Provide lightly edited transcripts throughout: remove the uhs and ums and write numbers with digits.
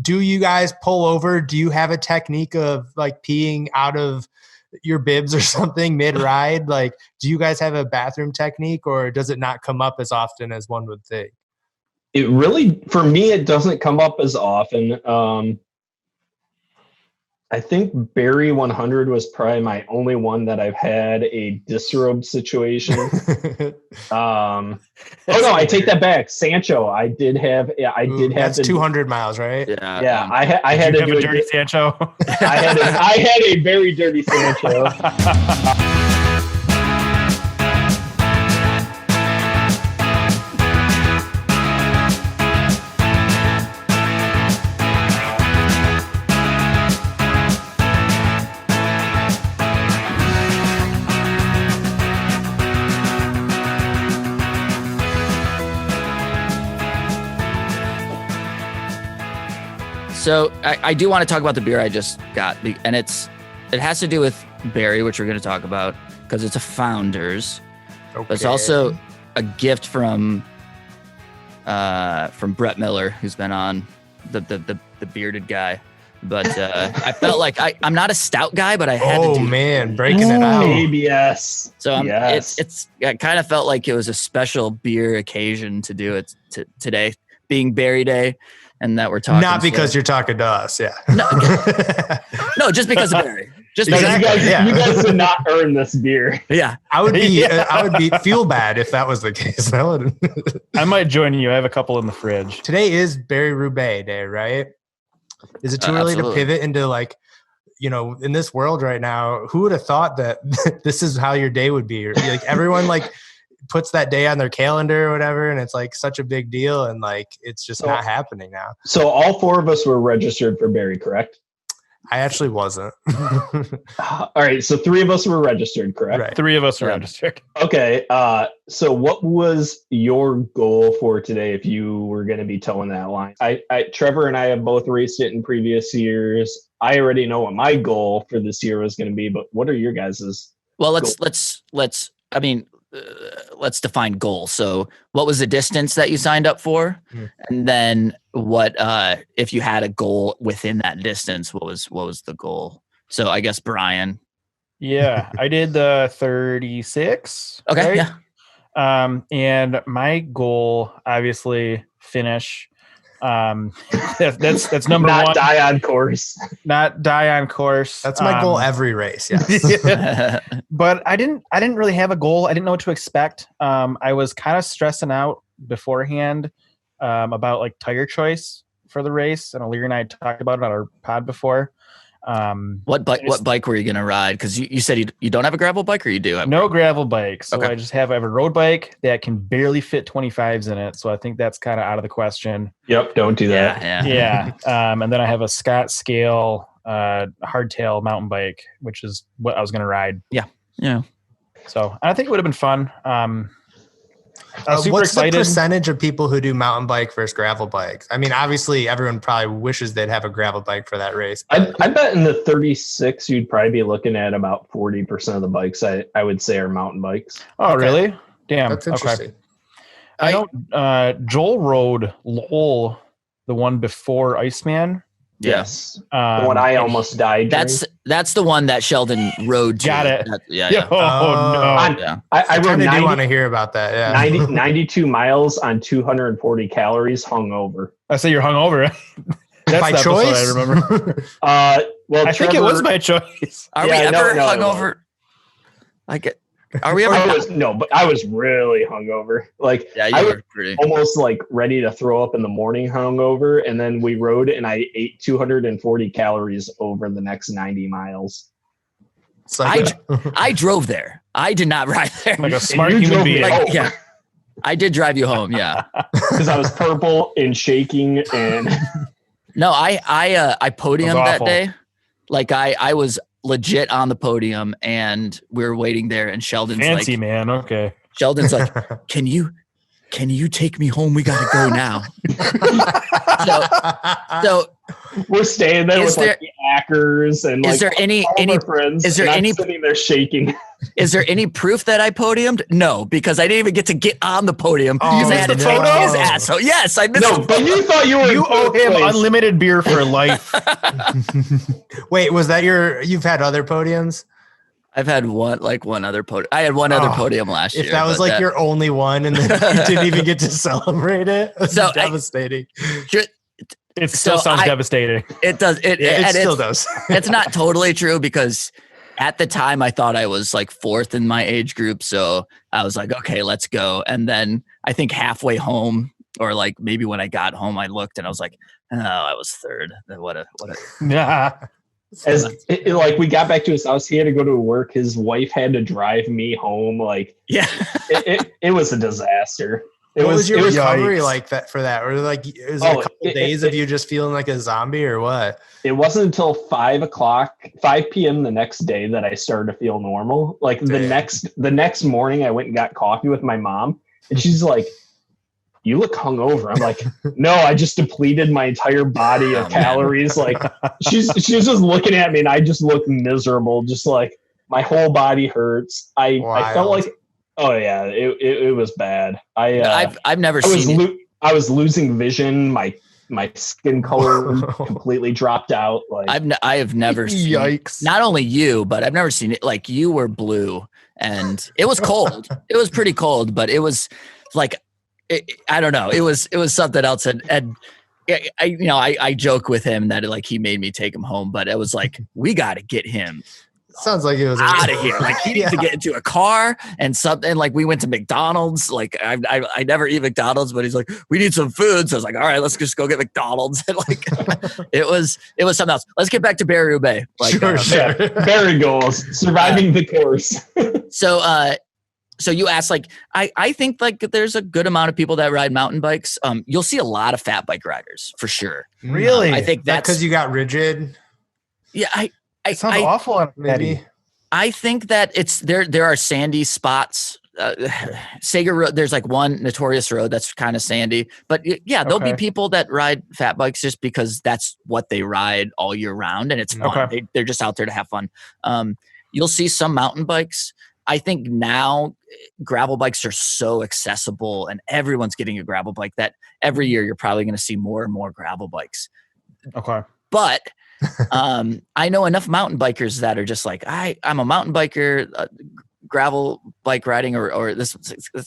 do you guys pull over? Do you have a technique of like peeing out of your bibs or something mid-ride? Like, do you guys have a bathroom technique, or does it not come up as often as one would think? It really, for me, it doesn't come up as often. I think Barry 100 was probably my only one that I've had a disrobe situation. Oh no, I take that back. Sancho, I did have. Yeah, I did have. That's 200 miles, right? Yeah. I had a dirty Sancho. I had a very dirty Sancho. So I do want to talk about the beer I just got, and it has to do with Barry, which we're going to talk about because it's a Founders. Okay. But it's also a gift from Brett Miller, who's been on the bearded guy. But I felt like I'm not a stout guy, but I had to do. Oh man, breaking it out. ABS. So I kind of felt like it was a special beer occasion to do it today, being Barry Day. And that we're talking. Not because you're talking to us, yeah. No, just because of Barry. Just because you guys did not earn this beer. Yeah, I would be feel bad if that was the case. I might join you. I have a couple in the fridge. Today is Barry Roubaix Day, right? Is it too early to pivot into like, in this world right now? Who would have thought that this is how your day would be? Like everyone like puts that day on their calendar or whatever, and it's like such a big deal, and like it's just not happening now. So all four of us were registered for Barry, correct? I actually wasn't. All right, so three of us were registered, correct? Right. Three of us are registered. Okay, so what was your goal for today if you were going to be towing that line? Trevor and I have both raced it in previous years. I already know what my goal for this year was going to be, but what are your guys's? Well, let's define goal. So what was the distance that you signed up for? And then what, if you had a goal within that distance, what was the goal? So I guess Brian. Yeah, I did the 36. Okay. Right? Yeah. And my goal, obviously finish. That's number one. Not die on course. Not die on course. That's my goal every race. Yes. Yeah. But I didn't really have a goal. I didn't know what to expect. I was kind of stressing out beforehand about like tire choice for the race, and O'Leary and I talked about it on our pod before. What bike were you gonna ride? Because you said you don't have a gravel bike, or you do? No gravel bike. So okay. I have a road bike that can barely fit 25s in it. So I think that's kind of out of the question. Yep, don't do that. Yeah. And then I have a Scott Scale hardtail mountain bike, which is what I was gonna ride. Yeah. So I think it would have been fun. I was super what's excited. The percentage of people who do mountain bike versus gravel bikes? I mean, obviously everyone probably wishes they'd have a gravel bike for that race. I bet in the 36, you'd probably be looking at about 40% of the bikes I would say are mountain bikes. Oh, okay. Really? Damn. That's interesting. Okay. I know Joel rode Lowell, the one before Iceman. Yes. The one I almost died during. That's the one that Sheldon rode to. Got it. Yeah. Oh, no. Yeah. I rode 90, do want to hear about that. Yeah. 92 miles on 240 calories hungover. I say you're hungover. That's by the choice? I remember. Well, I think it was by choice. Are we ever hungover? Are we ever? But I was really hungover. Like I was almost like ready to throw up in the morning hungover, and then we rode and I ate 240 calories over the next 90 miles. I drove there. I did not ride there. Like a smart human being. Yeah. I did drive you home, yeah. Because I was purple and shaking and No, I podiumed that day. Like I was legit on the podium, and we were waiting there, and Sheldon's fancy, like, man. Okay. Sheldon's like, can you take me home? We gotta go now. so we're staying there with like the backers and is there any friends. Is there any sitting there shaking? Is there any proof that I podiumed? No, because I didn't even get to get on the podium because I had to take his ass. So yes, I missed. No, but you thought you owe him unlimited beer for life. Wait, was that you've had other podiums? I've had one other podium. I had one other podium last year. If that was like your only one and then you didn't even get to celebrate it, that's devastating. It still sounds devastating. It does. It still does. It's not totally true because at the time I thought I was like fourth in my age group. So I was like, okay, let's go. And then I think halfway home or like maybe when I got home, I looked and I was like, oh, I was third. What a. Yeah. Like we got back to his house, he had to go to work. His wife had to drive me home. Like, yeah, it was a disaster. What was your recovery like that for that? Or like, is it a couple days of you just feeling like a zombie or what? It wasn't until 5 p.m. the next day that I started to feel normal. Like the next morning I went and got coffee with my mom and she's like, you look hungover. I'm like, no, I just depleted my entire body of calories. Like she's just looking at me and I just look miserable. Just like my whole body hurts. I felt like, oh yeah, it was bad. I've never seen I was losing vision. My skin color completely dropped out. Like I have never seen. Yikes! Not only you, but I've never seen it. Like you were blue, and it was cold. It was pretty cold, but it was like. I don't know. It was something else. And I joke with him that like he made me take him home, but it was like, we got to get him. Sounds like it was out of here. Like he needs to get into a car and something. Like we went to McDonald's. Like I never eat McDonald's, but he's like, we need some food. So I was like, all right, let's just go get McDonald's. And like it was something else. Let's get back to Barry Roubaix. Like, sure. Barry goals, surviving the course. So you asked, like, I think like there's a good amount of people that ride mountain bikes. You'll see a lot of fat bike riders for sure. Really? I think that's because you got rigid. Yeah, it sounds awful. Maybe. I think that it's there. There are sandy spots. Sager Road. There's like one notorious road that's kind of sandy, but yeah, there'll be people that ride fat bikes just because that's what they ride all year round, and it's fun. Okay. They're just out there to have fun. You'll see some mountain bikes. I think now gravel bikes are so accessible and everyone's getting a gravel bike that every year you're probably going to see more and more gravel bikes. Okay. But I know enough mountain bikers that are just like, I'm a mountain biker, gravel bike riding or this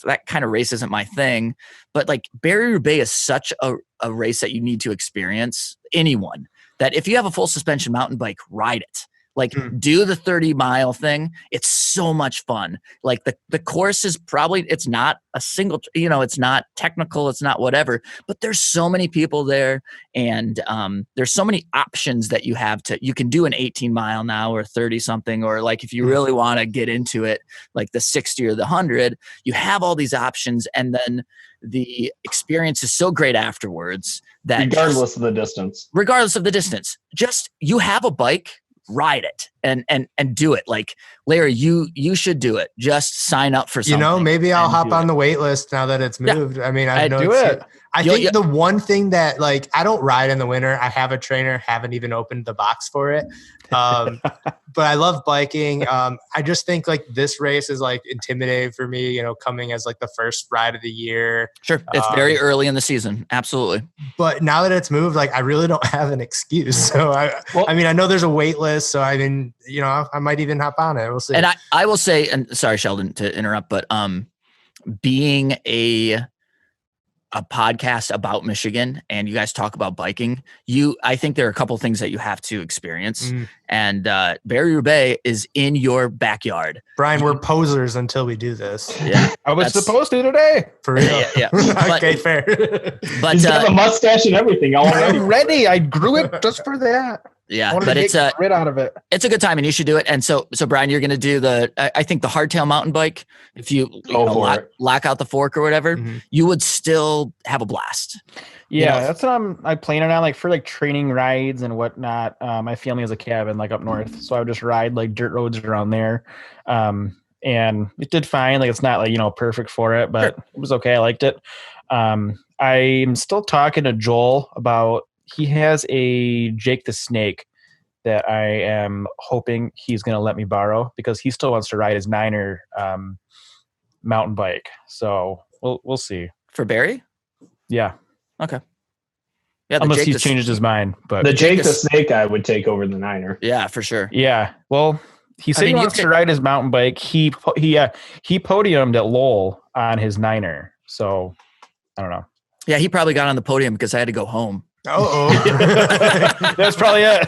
that kind of race isn't my thing. But like Barry Roubaix is such a race that you need to experience. Anyone that if you have a full suspension mountain bike, ride it. Like do the 30-mile thing. It's so much fun. Like the course is probably, it's not a single, it's not technical. It's not whatever, but there's so many people there. And there's so many options that you have you can do an 18-mile now or 30 something, or like, if you really want to get into it, like the 60 or the 100, you have all these options. And then the experience is so great afterwards that regardless of the distance, just you have a bike, ride it and do it. Like Larry, you should do it. Just sign up for something. Maybe I'll hop on the wait list now that it's moved. Yeah. I mean, I know do it. I think the one thing that like, I don't ride in the winter. I have a trainer, haven't even opened the box for it. But I love biking. I just think like this race is like intimidating for me, coming as like the first ride of the year. Sure. It's very early in the season. Absolutely. But now that it's moved, like I really don't have an excuse. So I know there's a wait list. So I mean, I might even hop on it. We'll see. And I will say, and sorry, Sheldon, to interrupt, but being a podcast about Michigan and you guys talk about biking, I think there are a couple things that you have to experience. And Barry Roubaix is in your backyard. Brian, we're posers until we do this. Yeah. I was supposed to today. For real. Yeah. Okay, fair. But he's got a mustache and everything already. I'm ready. I grew it just for that. Yeah, but it's grit out of it. It's a good time, and you should do it. And so Brian, you're going to do I think the Hardtail mountain bike. If you lock out the fork or whatever, you would still have a blast. Yeah, that's what I'm planning on, like for like training rides and whatnot. My family has a cabin like up north, so I would just ride like dirt roads around there. And it did fine. Like it's not like perfect for it, but It was okay. I liked it. I'm still talking to Joel about. He has a Jake the Snake that I am hoping he's going to let me borrow because he still wants to ride his Niner mountain bike. So we'll see. For Barry? Yeah. Okay. Yeah, unless he's changed his mind. But the Jake the Snake I would take over the Niner. Yeah, for sure. Yeah. Well, he said he wants to ride his mountain bike. He podiumed at Lowell on his Niner. So I don't know. Yeah, he probably got on the podium because I had to go home. Oh, that's probably it.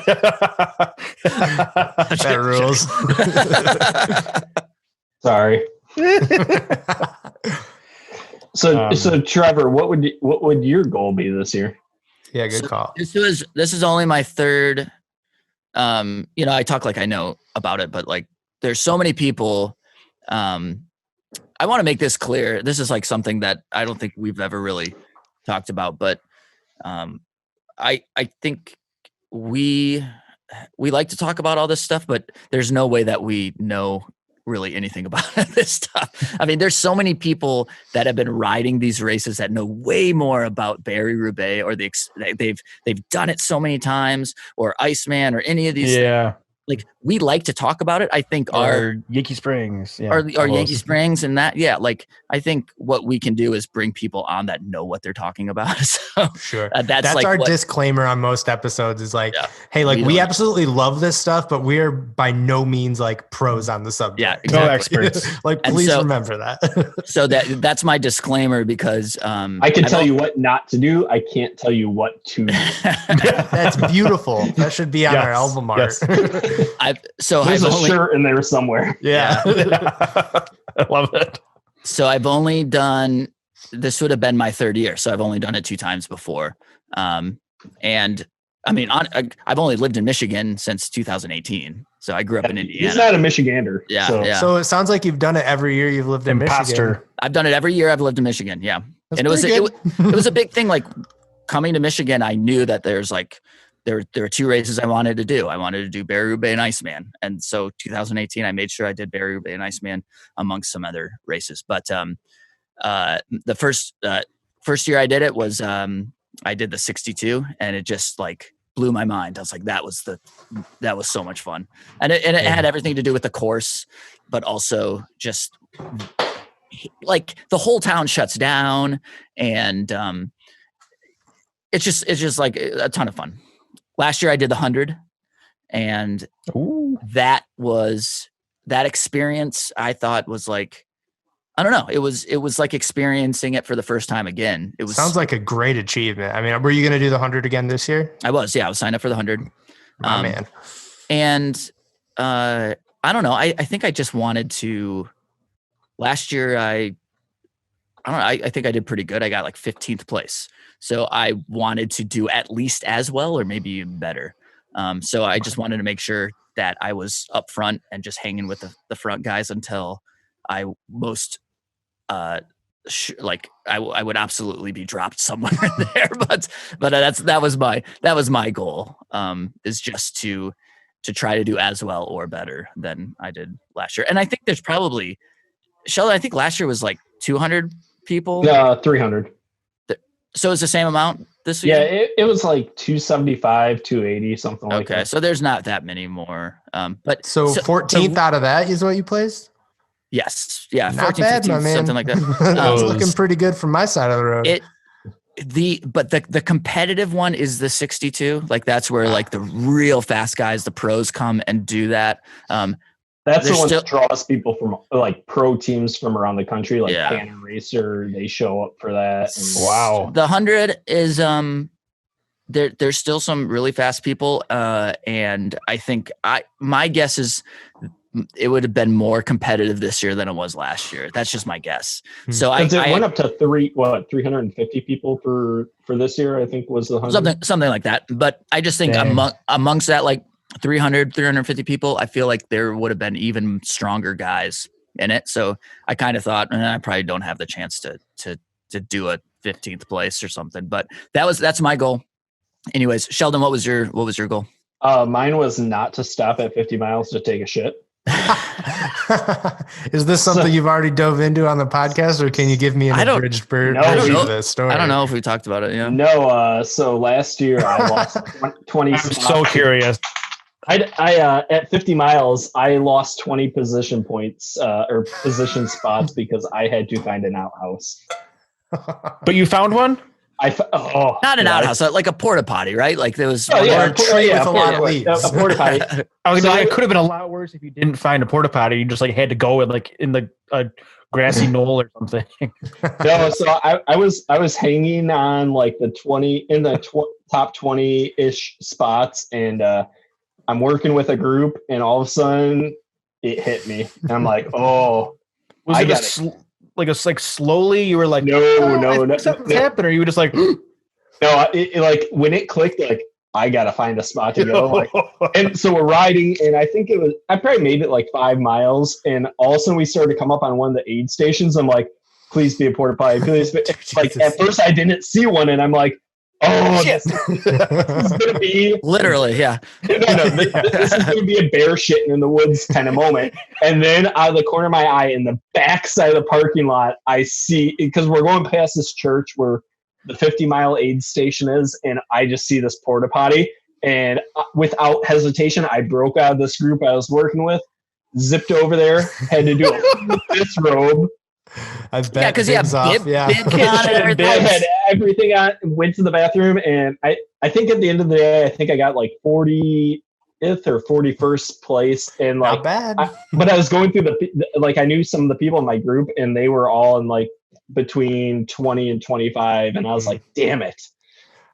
That rules. Sorry. So Trevor, what would your goal be this year? Yeah, good call. This is only my third. I talk like I know about it, but like there's so many people. I want to make this clear. This is like something that I don't think we've ever really talked about, but I think we like to talk about all this stuff, but there's no way that we know really anything about this stuff. I mean, there's so many people that have been riding these races that know way more about Barry Roubaix, or they've done it so many times, or Iceman, or any of these. Yeah. Like, we like to talk about it. I think our Yankee Springs, our Yankee Springs, and that, yeah. Like, I think what we can do is bring people on that know what they're talking about. So sure, that's like our disclaimer on most episodes is like, hey, like we absolutely love this stuff, but we are by no means like pros on the subject. Yeah, exactly. No experts. Like, please remember that. So that's my disclaimer, because I can tell you what not to do. I can't tell you what to do. That's beautiful. That should be on our album art. Yes. There's a shirt in there somewhere. Yeah. I love it. So I've only done, this would have been my third year. So I've only done it 2 times before. And I mean, I've only lived in Michigan since 2018. So I grew up in Indiana. He's not a Michigander. Yeah. So it sounds like you've done it every year you've lived in Michigan. I've done it every year I've lived in Michigan. Yeah. That's and it was a big thing. Like, coming to Michigan, I knew that there's like, there were 2 races I wanted to do. I wanted to do Barry Roubaix and Iceman. And so 2018, I made sure I did Barry Roubaix and Iceman amongst some other races. But the first year I did it was I did the 62, and it just like blew my mind. I was like, that was so much fun. And it had everything to do with the course, but also just like the whole town shuts down, and it's just like a ton of fun. Last year I did the 100, and that experience I thought was like, I don't know. It was like experiencing it for the first time again. It was, sounds like a great achievement. I mean, were you going to do the 100 again this year? I was signed up for the 100. Oh, man. And I don't know. I think I just wanted to, last year I don't know. I think I did pretty good. I got like 15th place. So I wanted to do at least as well, or maybe even better. So I just wanted to make sure that I was up front and just hanging with the front guys until I most I would absolutely be dropped somewhere in there. But that was my goal, is just to try to do as well or better than I did last year. And I think there's probably, Sheldon, I think last year was like 200 people. 300. So it's the same amount this year? Yeah, it was like 275, 280, something like that. Okay, so there's not that many more. But so 14th out of that is what you placed? Yes. Yeah, not 14, bad, 15, my man. something like that. It's looking pretty good from my side of the road. The competitive one is the 62. Like, that's where like the real fast guys, the pros, come and do that. That's the one that draws people from like pro teams from around the country, like Cannon Racer. They show up for that. And wow. The 100 is there's still some really fast people, and I think my guess is it would have been more competitive this year than it was last year. That's just my guess. So it went up to 350 people for this year, I think was the 100. Something like that. But I just think amongst that, like 350 people, I feel like there would have been even stronger guys in it. So I kind of thought, I probably don't have the chance to do a 15th place or something. But that's my goal. Anyways, Sheldon, what was your goal? Mine was not to stop at 50 miles to take a shit. Is this something you've already dove into on the podcast, or can you give me an abridged version of this story? I don't know if we talked about it. Yeah. No. So last year I lost 20. I'm so curious. I at 50 miles, I lost 20 position points or position spots because I had to find an outhouse. But you found one? Not an outhouse, like a porta potty, right? Like there was a tree with a lot of leaves. A porta potty. It could have been a lot worse if you didn't find a porta potty. You just like had to go in the grassy knoll or something. No, so I was hanging on like the 20 in the top 20-ish spots, and I'm working with a group, and all of a sudden it hit me. And I'm like, oh, was it like slowly? You were like, no, something's happened, or you were just like, no, it like when it clicked, like I gotta find a spot to go. Like, and so we're riding, and I probably made it like 5 miles, and all of a sudden we started to come up on one of the aid stations. I'm like, please be a porta potty, please. Like at first I didn't see one, and I'm like, oh, this is gonna be literally, yeah. This is gonna be a bear shitting in the woods kind of moment. And then out of the corner of my eye, in the back side of the parking lot, I see, because we're going past this church where the 50-mile aid station is, and I just see this porta potty, and without hesitation, I broke out of this group I was working with, zipped over there, had to do a disrobe. I bet. Yeah, because bib on it, I had everything on, went to the bathroom, and I think at the end of the day, I think I got like 40th or 41st place, and like not bad. But I was going through I knew some of the people in my group, and they were all in like between 20 and 25, and I was like, damn it.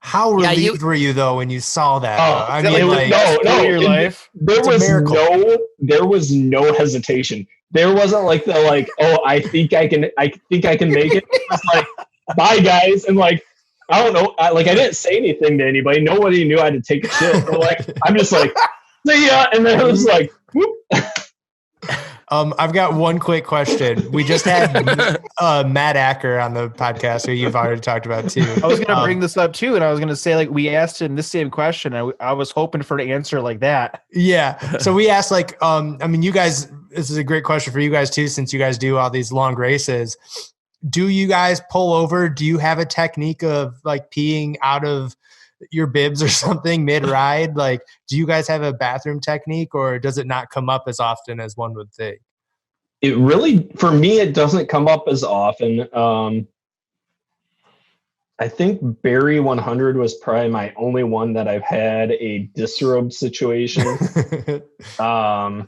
How relieved were you though when you saw that? I mean, your life. There was no hesitation. There wasn't like I think I can make it. I was like, bye guys, and like I don't know, I didn't say anything to anybody. Nobody knew I had to take a shit. But like I'm just like, see ya, and then I was like, whoop. I've got one quick question. We just had Matt Acker on the podcast, who you've already talked about too. I was going to bring this up too, and I was going to say, like, we asked him this same question. I was hoping for an answer like that. Yeah. So we asked, like, I mean, you guys, this is a great question for you guys too, since you guys do all these long races. Do you guys pull over? Do you have a technique of like peeing out of your bibs or something mid-ride? Like, do you guys have a bathroom technique, or does it not come up as often as one would think? It really, for me, it doesn't come up as often. I think Barry 100 was probably my only one that I've had a disrobe situation. Oh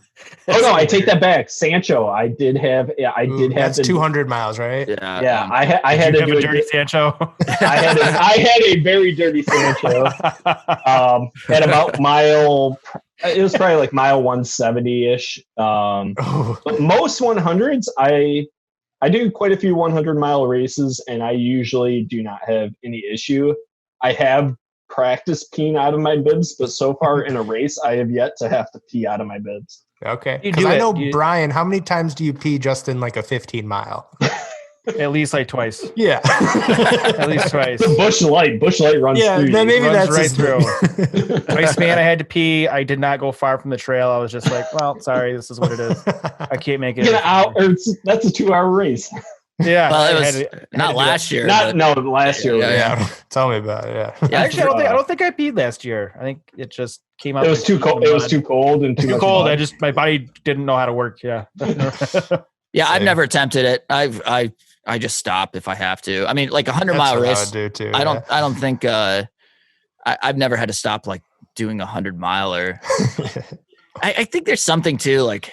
no, I take that back. Sancho, I did have. That's 200 miles, right? Yeah. I had to do a dirty Sancho. I had a very dirty Sancho. At about mile. It was probably like mile 170-ish. But most 100s, I do quite a few 100-mile races, and I usually do not have any issue. I have practiced peeing out of my bibs, but so far in a race, I have yet to have to pee out of my bibs. Okay. Because I know, Brian, how many times do you pee just in like a 15-mile? At least like twice. Yeah. At least twice. The Bush Light runs through. Yeah, maybe that's right through. Iceman, I had to pee. I did not go far from the trail. I was just like, well, sorry, this is what it is. I can't make it. That's a 2-hour race. Yeah. Well, it was not last year. Last year. Yeah. Tell me about it. Yeah. Actually, I don't think I peed last year. I think it just came out. It was too cold. It was too cold and too cold. Mud. My body didn't know how to work. Yeah. Yeah. I've never attempted it. I just stop if I have to. I mean, like 100-mile race. I would do too. I don't think I've never had to stop like doing 100-miler. I think there's something too, like,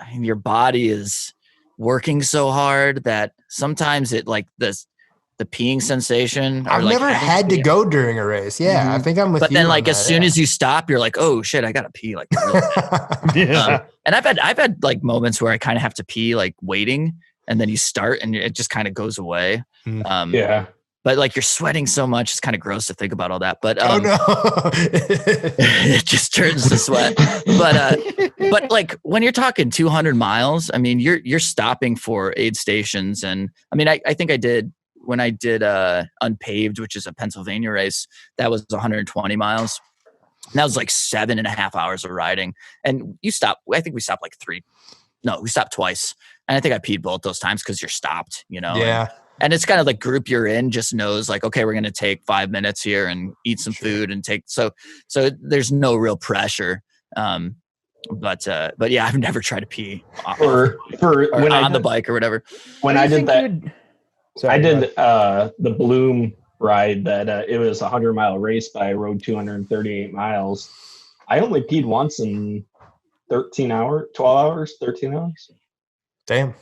I mean, your body is working so hard that sometimes it like the peeing sensation. I've never had to go during a race. Yeah, I think I'm with you. But then like as soon as you stop, you're like, oh shit, I gotta pee. Like, really bad. And I've had like moments where I kind of have to pee like waiting. And then you start and it just kind of goes away. Yeah. But like you're sweating so much, it's kind of gross to think about all that. But oh no, it just turns to sweat. But like when you're talking 200 miles, I mean, you're stopping for aid stations. And I mean, I think I did when I did Unpaved, which is a Pennsylvania race, that was 120 miles. And that was like 7.5 hours of riding. And you stop, I think we stopped like we stopped twice. And I think I peed both those times because you're stopped, you know? Yeah. And it's kind of like group you're in just knows like, okay, we're going to take 5 minutes here and eat some food and so there's no real pressure. But yeah, I've never tried to pee for when on the bike or whatever. When I did that, I did the Bloom ride that it was a 100-mile race, but I rode 238 miles. I only peed once in 13 hours. Damn.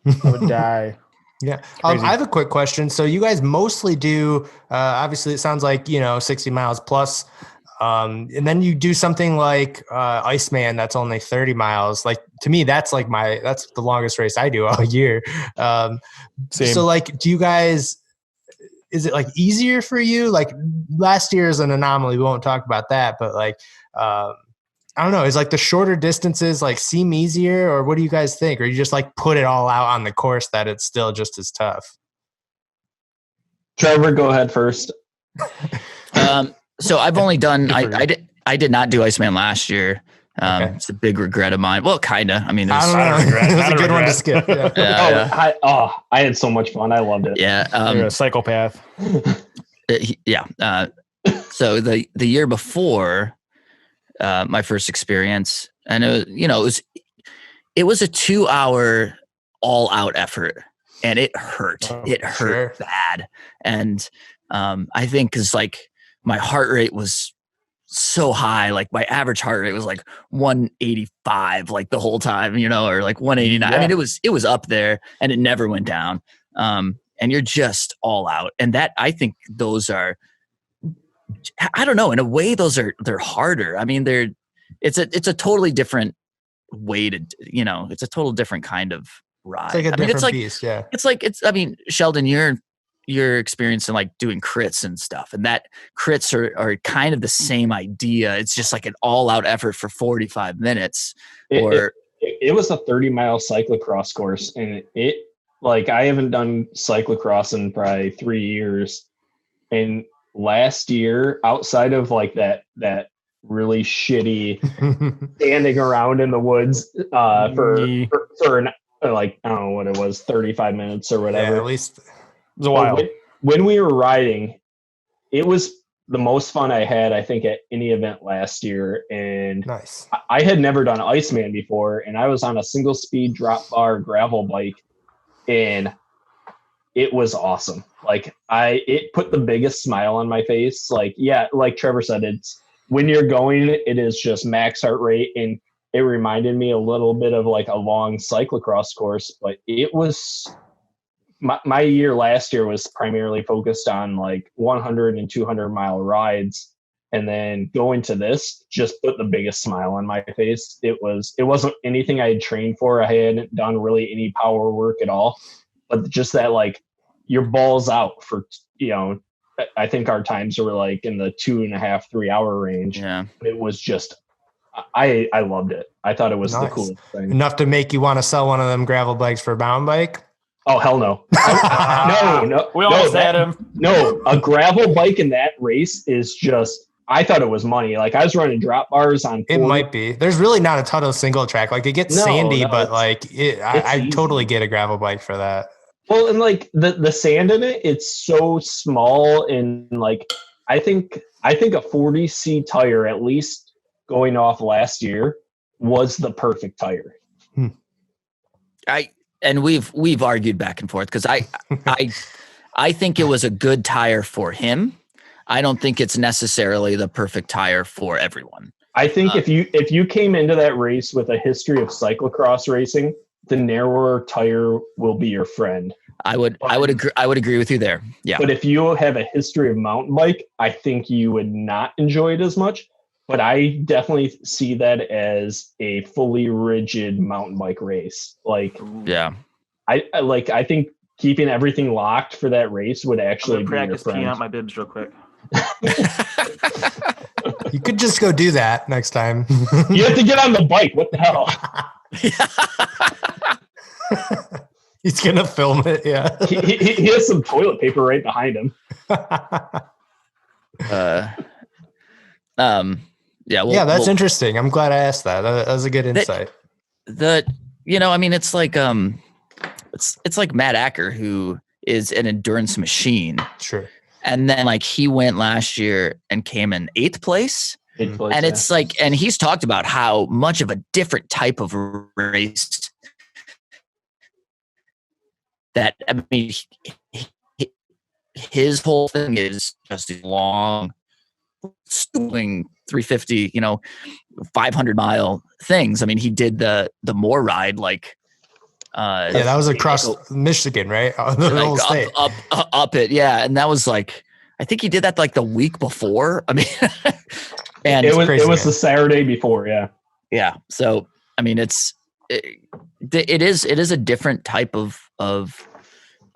I would die. Yeah. I have a quick question. So you guys mostly do, obviously it sounds like, 60 miles plus. And then you do something like Iceman that's only 30 miles. Like to me, that's the longest race I do all year. So like, do you guys, is it like easier for you? Like last year is an anomaly. We won't talk about that, but like, I don't know. Is like the shorter distances like seem easier, or what do you guys think? Or you just like put it all out on the course that it's still just as tough? Trevor, go ahead first. So I've only done, I did not do Iceman last year. Okay. It's a big regret of mine. Well, kind of. I mean, it was a good one to skip. Yeah. I had so much fun. I loved it. Yeah. You're a psychopath. Yeah. So the year before my first experience, and it was a 2-hour all out effort, and it hurt. It hurt bad. And I think because like my heart rate was so high, like my average heart rate was like 185 like the whole time, or like 189. Yeah. I mean, it was up there and it never went down. And you're just all out. And that, I think those are, I don't know, in a way they're harder. I mean, it's a totally different way to, it's a total different kind of ride. It's like a different beast. Yeah. I mean, Sheldon, you're experiencing like doing crits and stuff, and that crits are kind of the same idea. It's just like an all out effort for 45 minutes. It was a 30-mile cyclocross course, and I haven't done cyclocross in probably 3 years. And last year, outside of like that really shitty standing around in the woods for like, I don't know what it was, 35 minutes or whatever. Yeah, at least it was a while. When we were riding, it was the most fun I had, I think, at any event last year. And nice. I had never done Iceman before, and I was on a single speed drop bar gravel bike, and it was awesome. Like it put the biggest smile on my face. Like, yeah, like Trevor said, it's when you're going, it is just max heart rate. And it reminded me a little bit of like a long cyclocross course, but it was my year last year was primarily focused on like 100 and 200 mile rides. And then going to this just put the biggest smile on my face. It wasn't anything I had trained for. I hadn't done really any power work at all, but just that, like, your balls out for, I think our times were like in the 2.5, 3 hour range. Yeah. It was just, I loved it. I thought it was the coolest thing. Enough to make you want to sell one of them gravel bikes for a mountain bike? Oh, hell no. No. We almost had him. No, a gravel bike in that race is just, I thought it was money. Like, I was running drop bars on 40. It might be. There's really not a ton of single track. Like, it gets sandy, but like I totally get a gravel bike for that. Well, and like the sand in it, it's so small, and like I think a 40C tire, at least going off last year, was the perfect tire. And we've argued back and forth because I think it was a good tire for him. I don't think it's necessarily the perfect tire for everyone. I think if you came into that race with a history of cyclocross racing, the narrower tire will be your friend. I would agree with you there. Yeah. But if you have a history of mountain bike, I think you would not enjoy it as much. But I definitely see that as a fully rigid mountain bike race. Like, yeah, I think keeping everything locked for that race would actually be your friend. Peeing out my bibs real quick. You could just go do that next time. You have to get on the bike. What the hell? He's gonna film it. Yeah, he has some toilet paper right behind him. Yeah, that's interesting. I'm glad I asked that. That was a good insight. It's like it's like Matt Acker, who is an endurance machine. Sure. And then like he went last year and came in 8th place, And it's like, and he's talked about how much of a different type of race that, I mean, his whole thing is just these long, stooling 350, 500-mile things. I mean, he did the Moore ride, like, that was across Michigan, right? The whole state. Up it. Yeah. And that was like, I think he did that like the week before. I mean, and it was the Saturday before. Yeah. Yeah. So, I mean, it is a different type of I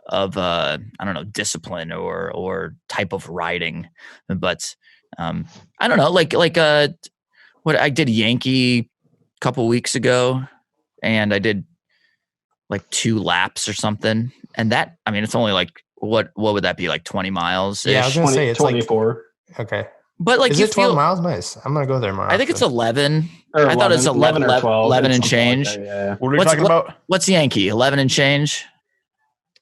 don't know, discipline or type of riding, but I don't know, like what I did Yankee a couple weeks ago, and I did like 2 laps or something, and that, I mean, it's only like what would that be, like 20 miles? Yeah, I was gonna say it's 24. Like, okay, but like, is it 12 miles? Nice. I'm gonna go there more. I think it's 11. I thought it's 11 or 12, 11 and change. Like that, yeah. What are we talking about? What's Yankee? 11 and change.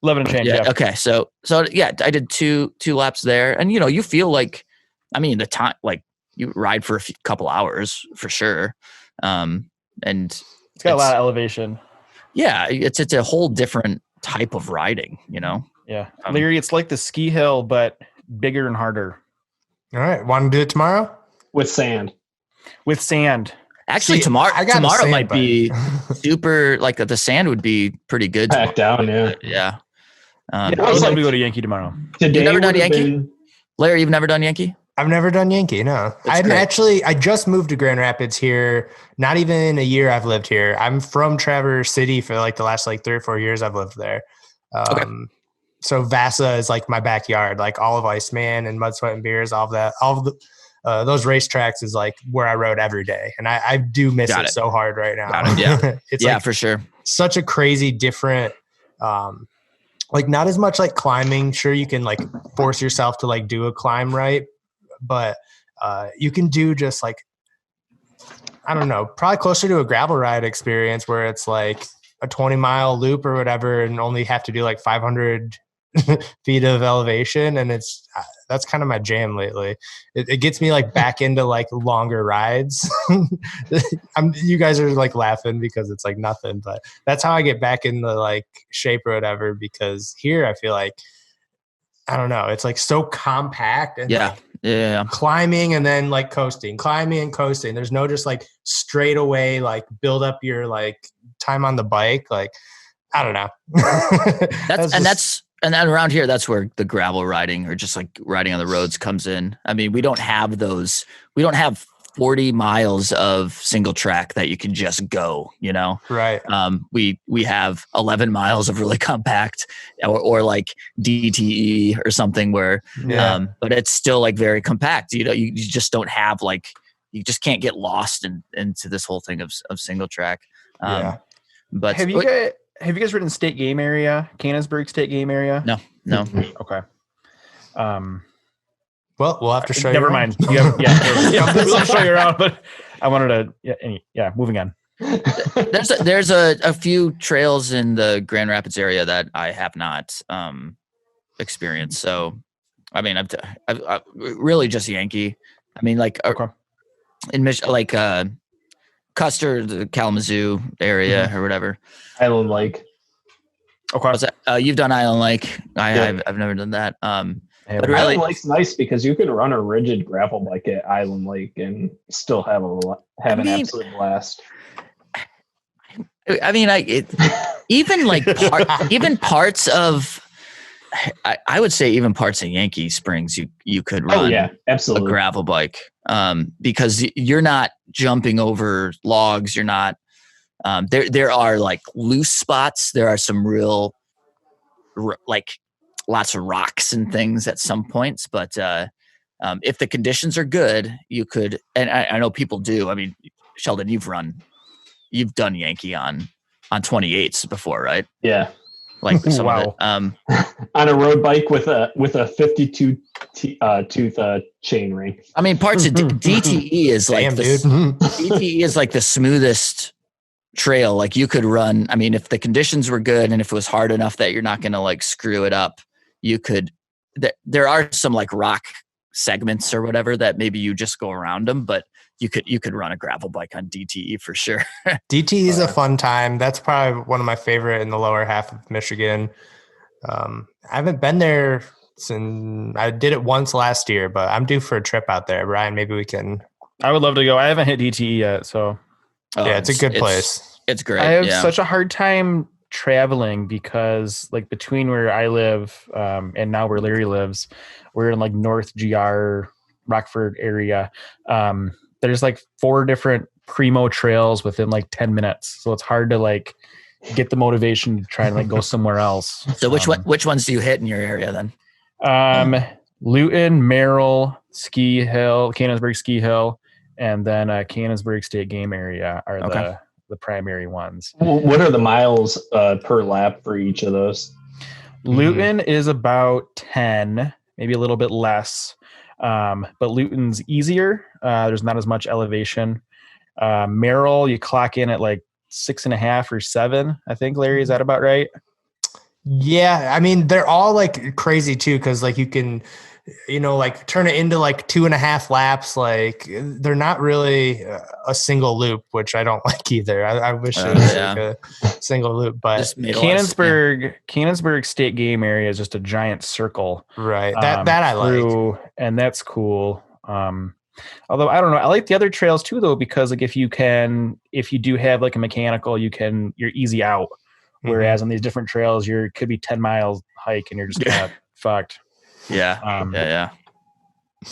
11 and change. Yeah. Okay. So yeah, I did two laps there, and you feel like, I mean, the time, like, you ride for a couple hours for sure, and it's got a lot of elevation. Yeah, it's a whole different type of riding, Yeah, Leary, it's like the ski hill, but bigger and harder. All right, want to do it tomorrow with sand? With sand. Actually, tomorrow might be super. Like, the sand would be pretty good. Packed down, yeah. Yeah. I was like, we go to Yankee tomorrow. Today, you've never done Yankee? Larry, you've never done Yankee? I've never done Yankee, no. I just moved to Grand Rapids here. Not even a year I've lived here. I'm from Traverse City for like the last like 3 or 4 years I've lived there. Okay. So Vasa is like my backyard, like all of Iceman and Mud, Sweat, and Beers, all of that. All of the those racetracks is like where I rode every day. And I do miss it so hard right now. Got it, yeah. It's yeah, like for sure. Such a crazy different like not as much like climbing. Sure, you can like force yourself to like do a climb, right? But you can do just like, I don't know, probably closer to a gravel ride experience where it's like a 20-mile loop or whatever, and only have to do like 500 feet of elevation. And that's kind of my jam lately. It gets me like back into like longer rides. You guys are like laughing because it's like nothing, but that's how I get back into like shape or whatever, because here I feel like, I don't know, it's like so compact and like, climbing and then like climbing and coasting. There's no just like straight away like build up your like time on the bike. Like, I don't know. And then around here, that's where the gravel riding or just like riding on the roads comes in. I mean, we don't have those. We don't have 40 miles of single track that you can just go, Right. We have 11 miles of really compact or like DTE or something where, but it's still like very compact. You just don't have like, you just can't get lost into this whole thing of single track. But have you guys ridden State Game Area, Canonsburg State Game Area? No. Okay. Well, we'll have to show you. Never mind. We'll show you around. But I wanted to. Moving on. There's a few trails in the Grand Rapids area that I have not experienced. So, I mean, I've really just Yankee. I mean, like in like Custer, the Kalamazoo area or whatever. Island Lake. Okay. You've done Island Lake. I've never done that. But really, Island Lake's nice because you can run a rigid gravel bike at Island Lake and still have an absolute blast. I mean, even like even parts of, I would say even parts of Yankee Springs, you could run absolutely a gravel bike because you're not jumping over logs. You're not. There are like loose spots. There are some real like lots of rocks and things at some points, but if the conditions are good, you could. And I know people do. I mean, Sheldon, you've done Yankee on 28s before, right? Yeah. Like some of it, on a road bike with a 52 tooth chain ring. I mean, parts of DTE is like DTE is like the smoothest trail. Like you could run. I mean, if the conditions were good and if it was hard enough that you're not going to like screw it up, you could. There are some like rock segments or whatever that maybe you just go around them, but you could run a gravel bike on DTE for sure. DTE is a fun time. That's probably one of my favorite in the lower half of Michigan. I haven't been there since I did it once last year, but I'm due for a trip out there. Brian, maybe we can. I would love to go. I haven't hit DTE yet, so yeah, it's a good place. It's great. I have such a hard time traveling because like between where I live and now where Larry lives, we're in like North GR Rockford area. There's like 4 different primo trails within like 10 minutes. So it's hard to like get the motivation to try and like go somewhere else. So which ones do you hit in your area then? Luton, Merrill, Ski Hill, Canonsburg Ski Hill, and then Canonsburg State Game Area are the primary ones. What are the miles per lap for each of those? Luton is about 10, maybe a little bit less. But Luton's easier. There's not as much elevation. Merrill, you clock in at like 6.5 or 7. I think, Larry, is that about right? Yeah. I mean, they're all like crazy too. Cause like you can, like turn it into like 2.5 laps. Like they're not really a single loop, which I don't like either. I wish it was like a single loop, but Canonsburg State Game Area is just a giant circle. Right. That I like. And that's cool. Although I don't know, I like the other trails too, though, because like if you do have like a mechanical, you're easy out. Whereas on these different trails, could be 10 miles hike and you're just kind of fucked. Yeah. Do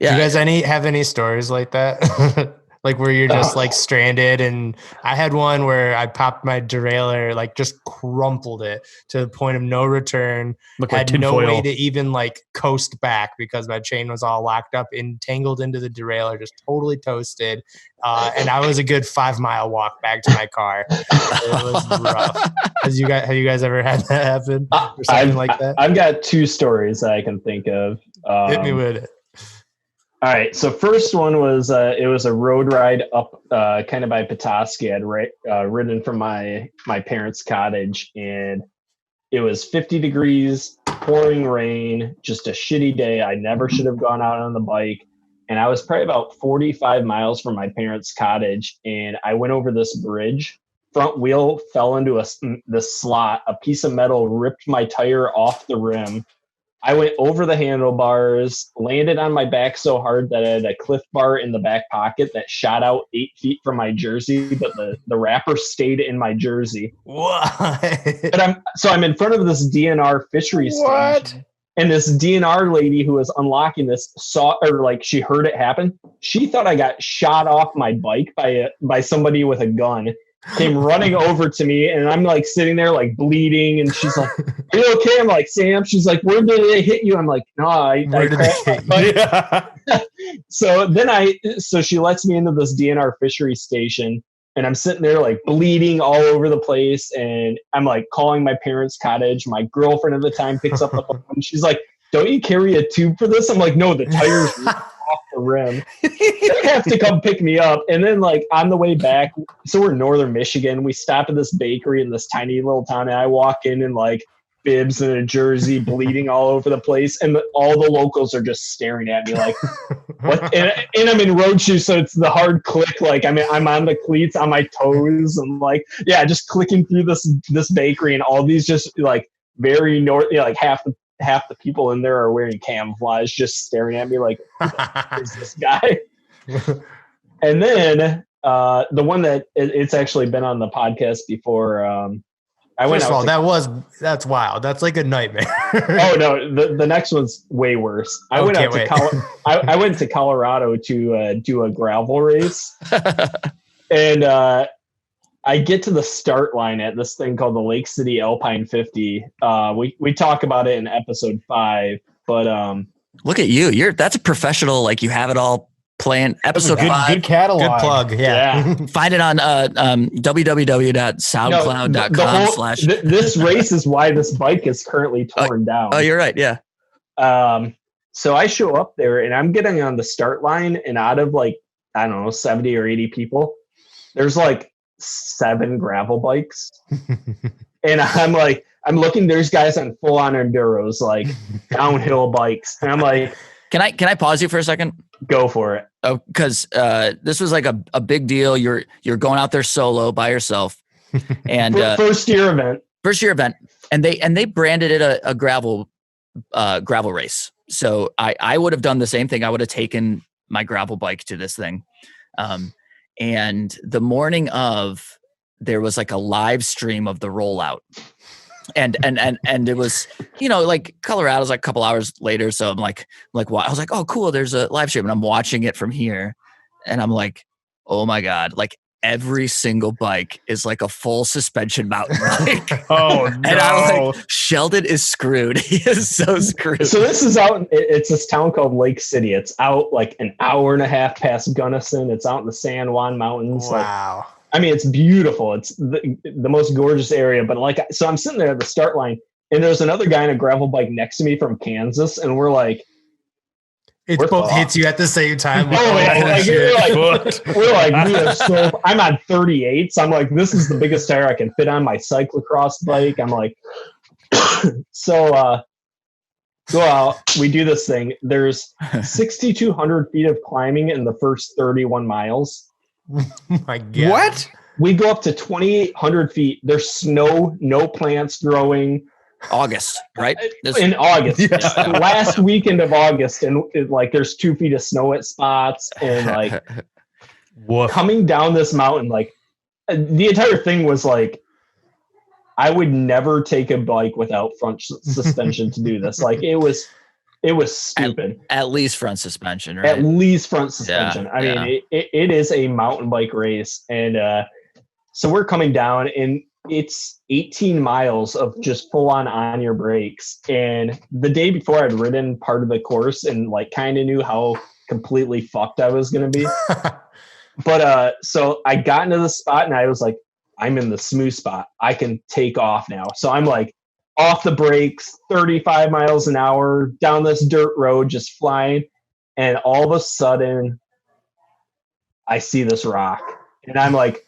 you guys have any stories like that? Like where you're just like stranded? And I had one where I popped my derailleur, like just crumpled it to the point of no return. Had no way to even like coast back because my chain was all locked up, entangled into the derailleur, just totally toasted. And I was a good 5-mile walk back to my car. It was rough. Have you guys ever had that happen or something like that? I've got 2 stories that I can think of. Hit me with it. All right. So first one was it was a road ride up kind of by Petoskey. I'd ridden from my parents' cottage, and it was 50 degrees, pouring rain, just a shitty day. I never should have gone out on the bike. And I was probably about 45 miles from my parents' cottage, and I went over this bridge. Front wheel fell into the slot. A piece of metal ripped my tire off the rim. I went over the handlebars, landed on my back so hard that I had a Cliff Bar in the back pocket that shot out 8 feet from my jersey, but the wrapper stayed in my jersey. What? But I'm in front of this DNR fishery station, and this DNR lady who was unlocking this she heard it happen. She thought I got shot off my bike by somebody with a gun. Came running over to me, and I'm like sitting there like bleeding, and she's like, "Are you okay?" I'm like, "Sam." She's like, "Where did they hit you?" I'm like, "No, I crashed my bike." So she lets me into this DNR fishery station, and I'm sitting there like bleeding all over the place, and I'm like calling my parents' cottage. My girlfriend at the time picks up the phone, and she's like, "Don't you carry a tube for this?" I'm like, "No, the tire's off the rim." They have to come pick me up. And then like on the way back, so we're in northern Michigan, we stop at this bakery in this tiny little town, and I walk in like bibs and a jersey, bleeding all over the place, and all the locals are just staring at me like, what? And I'm in road shoes, so it's the hard click, like I'm on the cleats on my toes, and like just clicking through this bakery, and all these just like very north, like half the people in there are wearing camouflage, just staring at me like, who is this guy? And then the one that it's actually been on the podcast before. First of all, that's wild. That's like a nightmare. Oh no, the next one's way worse. I went to Colorado to do a gravel race, and I get to the start line at this thing called the Lake City Alpine 50. We talk about it in episode 5, but look at you. That's a professional. Like you have it all planned. Episode 5. Good catalog. Good plug. Yeah. Find it on www.soundcloud.com/. This race is why this bike is currently torn down. Oh, you're right. Yeah. So I show up there, and I'm getting on the start line, and out of like, I don't know, 70 or 80 people, there's like 7 gravel bikes. And I'm looking, there's guys on full on enduros, like downhill bikes. And I'm like, Can I pause you for a second? Go for it. Oh, because this was like a big deal. You're going out there solo by yourself, and first year event, and they branded it a gravel race. So I would have done the same thing. I would have taken my gravel bike to this thing, and the morning of, there was like a live stream of the rollout. And it was, like Colorado's like a couple hours later. So I'm like, what? I was like, oh, cool. There's a live stream, and I'm watching it from here. And I'm like, oh my God, like every single bike is like a full suspension mountain bike. Oh, no. And I'm like, Sheldon is screwed. He is so screwed. So this is out, it's this town called Lake City. It's out like an hour and a half past Gunnison. It's out in the San Juan Mountains. Wow. It's beautiful. It's the most gorgeous area. But so I'm sitting there at the start line, and there's another guy on a gravel bike next to me from Kansas, and we're like, it both hits you at the same time. I'm on 38, so I'm like, this is the biggest tire I can fit on my cyclocross bike. I'm like, so go out. We do this thing. There's 6,200 feet of climbing in the first 31 miles. My God. What? We go up to 2,800 feet. There's snow, no plants growing. August, right? In August. Yeah. Last weekend of August, and there's 2 feet of snow at spots, and like coming down this mountain, like the entire thing was like, I would never take a bike without front suspension to do this. Like it was stupid. At least front suspension, right? At least front suspension. Yeah, It is a mountain bike race. And so we're coming down, and it's 18 miles of just full on your brakes. And the day before, I'd ridden part of the course and like kind of knew how completely fucked I was going to be. But so I got into the spot, and I was like, I'm in the smooth spot. I can take off now. So I'm like, off the brakes, 35 miles an hour down this dirt road, just flying. And all of a sudden I see this rock, and I'm like,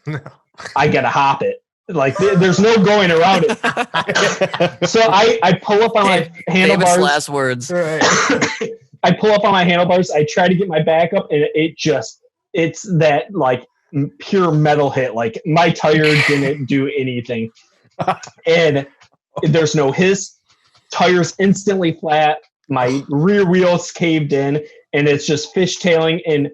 I got to hop it. Like there's no going around it. So I pull up on my handlebars. Famous last words. Right. I pull up on my handlebars. I try to get my back up, and it's that like pure metal hit. Like my tire didn't do anything. And there's no hiss. Tires instantly flat. My rear wheels caved in, and it's just fishtailing. And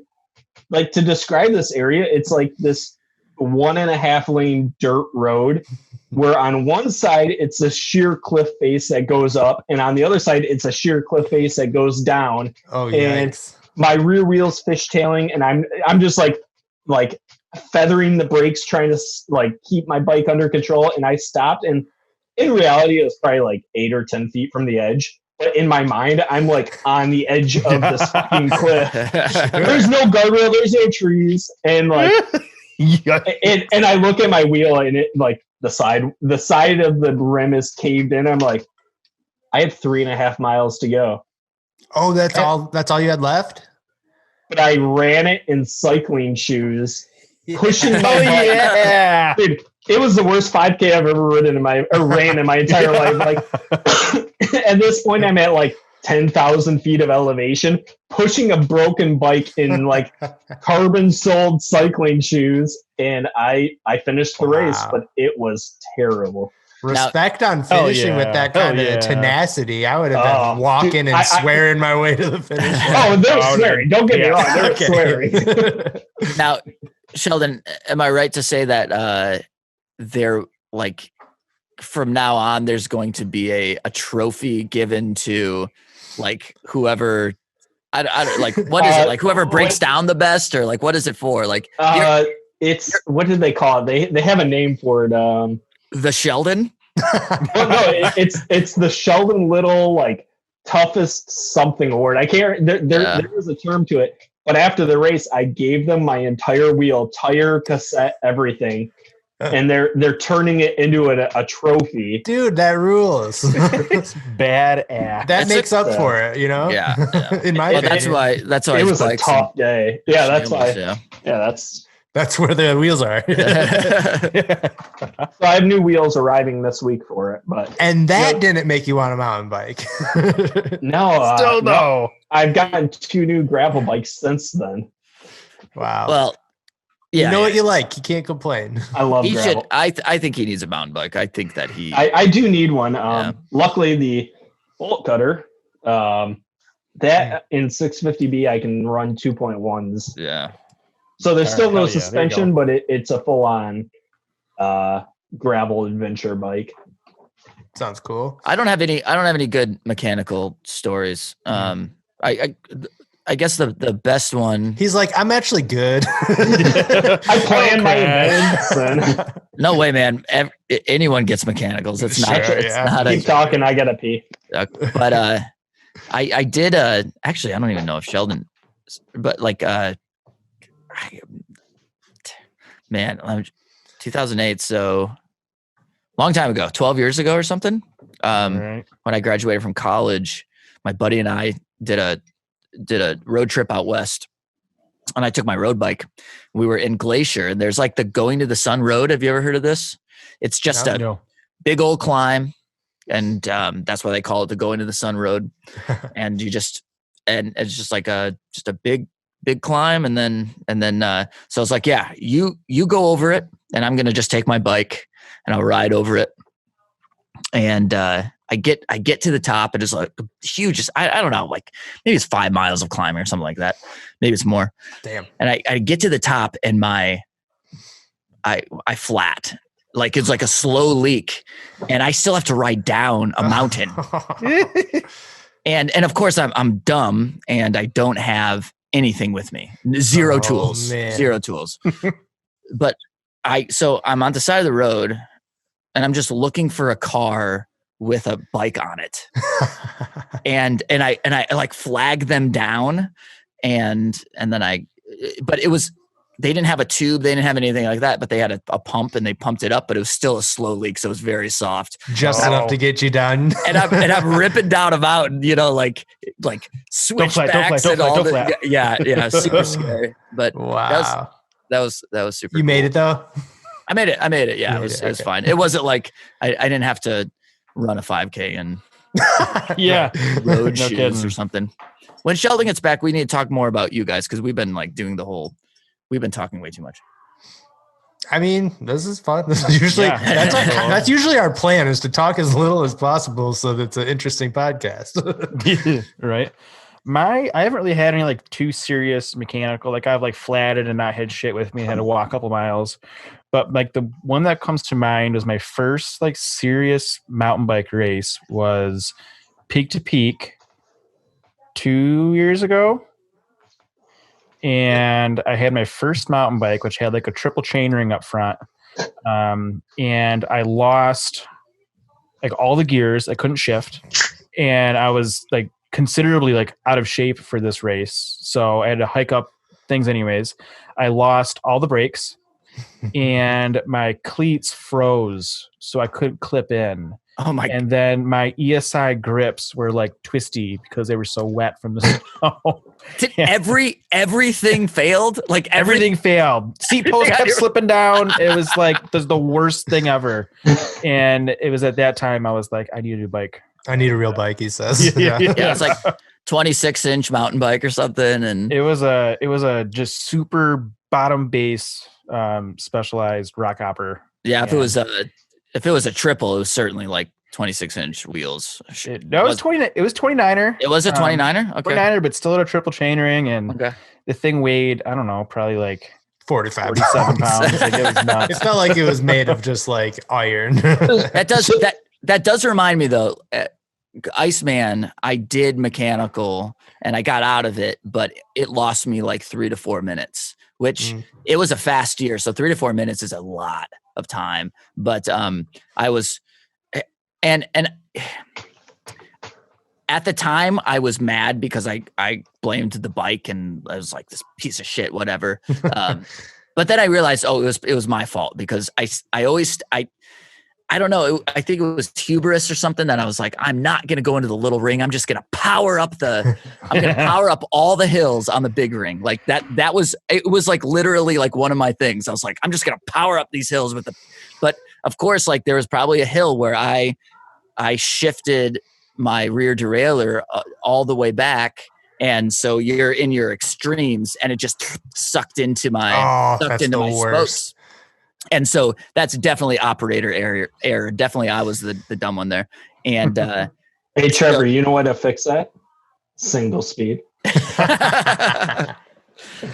like, to describe this area, it's like this 1.5 lane dirt road where on one side it's a sheer cliff face that goes up, and on the other side it's a sheer cliff face that goes down. Oh, and yikes. My rear wheels fishtailing, and I'm just like feathering the brakes, trying to like keep my bike under control. And I stopped, and in reality, it was probably like 8 or 10 feet from the edge. But in my mind, I'm like on the edge of this fucking cliff. There's no guardrail, there's no trees. And like, and I look at my wheel, and it like the side of the rim is caved in. I'm like, I have 3.5 miles to go. Oh, that's all you had left? But I ran it in cycling shoes, pushing my bike. Yeah. Dude, it was the worst 5K I've ever ran in my entire life. Like at this point, I'm at like 10,000 feet of elevation, pushing a broken bike in like carbon-soled cycling shoes, and I finished the race, but it was terrible. Respect on finishing with that kind of tenacity. I would have been walking and swearing my way to the finish line. Oh, they're swearing. Don't get me wrong. They're swearing. Now, Sheldon, am I right to say that they're like, from now on, there's going to be a trophy given to like whoever, I don't like, what is it? Like whoever breaks down the best, or like, what is it for? Like, it's, what did they call it? They have a name for it. The Sheldon? Well, no, it's the Sheldon Little like toughest something award. I can't. There was a term to it, but after the race, I gave them my entire wheel, tire, cassette, everything, and they're turning it into a trophy. Dude, that rules. Badass. That makes up for it, you know. Yeah. In my opinion. That's why it was a tough day. Yeah, that's why. Yeah. Yeah, that's. That's where the wheels are. So I have new wheels arriving this week for it, but that didn't make you want a mountain bike. No, Still no. No. I've gotten 2 new gravel bikes since then. Wow. Well, yeah, you know what you like. You can't complain. I love he gravel. should. I think he needs a mountain bike. I think that he. I do need one. Yeah. Luckily, the bolt cutter, that in 650B, I can run 2.1s. Yeah. So there's still no hell yeah, there you suspension, but it's a full-on gravel adventure bike. Sounds cool. I don't have any good mechanical stories. I guess the best one. He's like, I'm actually good. I plan my events. No way, man. Anyone gets mechanicals. It's not. Sure, it's yeah. not Keep talking. I gotta pee. But I did. Actually, I don't even know if Sheldon. But like, man, 2008. So long time ago, 12 years ago or something. Right. When I graduated from college, my buddy and I did a road trip out west, and I took my road bike. We were in Glacier, and there's like the Going to the Sun Road. Have you ever heard of this? It's just a big old climb, and that's why they call it the Going to the Sun Road. And it's just like a big climb, and then so I was like, yeah, you go over it, and I'm gonna just take my bike and I'll ride over it. And I get to the top. It is like huge. I don't know, like maybe it's 5 miles of climbing or something like that. Maybe it's more. Damn. And I get to the top, and I flat. Like it's like a slow leak, and I still have to ride down a mountain. and of course I'm dumb, and I don't have anything with me. Zero tools. Man. Zero tools. But so I'm on the side of the road, and I'm just looking for a car with a bike on it. and I like flag them down, and then but it was, they didn't have a tube, they didn't have anything like that, but they had a pump, and they pumped it up, but it was still a slow leak, so it was very soft. Just enough to get you done. And I'm ripping down a mountain, like switchbacks and all that. Yeah, super scary. But wow, that was super. You made it though. I made it. Yeah, it was fine. It wasn't like I didn't have to run a 5K and road shoes kidding. or something. When Sheldon gets back, we need to talk more about you guys, because we've been like we've been talking way too much. I mean, this is fun. This is usually that's usually our plan, is to talk as little as possible so that it's an interesting podcast. Right. I haven't really had any like too serious mechanical, like I've like flatted and not had shit with me, had to walk a couple miles. But like the one that comes to mind was my first like serious mountain bike race was Peak to Peak 2 years ago. And I had my first mountain bike, which had like a triple chain ring up front. And I lost like all the gears. I couldn't shift. And I was like considerably like out of shape for this race. So I had to hike up things anyways. I lost all the brakes. And my cleats froze, so I couldn't clip in. Oh my! And then my ESI grips were like twisty because they were so wet from the snow. Did everything failed? Like everything failed. Seat post kept slipping down. It was like the worst thing ever. And it was at that time I was like, I need a new bike. I need a real bike, he says. Yeah, it's like 26-inch mountain bike or something, and it was a just super bottom base. Specialized rock hopper. Yeah, if it was a triple, it was certainly like 26-inch wheels. It was 20. It was 29er. It was a 29er. Okay, 29er, but still at a triple chain ring, and the thing weighed, I don't know, probably like 47 pounds. Like it was nuts. It felt like it was made of just like iron. That does remind me though. Iceman, I did mechanical and I got out of it, but it lost me like 3 to 4 minutes. Which it was a fast year. So 3 to 4 minutes is a lot of time. But I was, and at the time I was mad because I blamed the bike and I was like, this piece of shit, whatever. But then I realized, it was my fault because I don't know. I think it was hubris or something that I was like, I'm not going to go into the little ring. I'm just going to power up all the hills on the big ring. Like it was like literally like one of my things. I was like, I'm just going to power up these hills but of course, like there was probably a hill where I shifted my rear derailleur all the way back. And so you're in your extremes and it just sucked into my spokes. And so that's definitely operator error. Definitely I was the dumb one there. And hey Trevor, you know what to fix that? Single speed.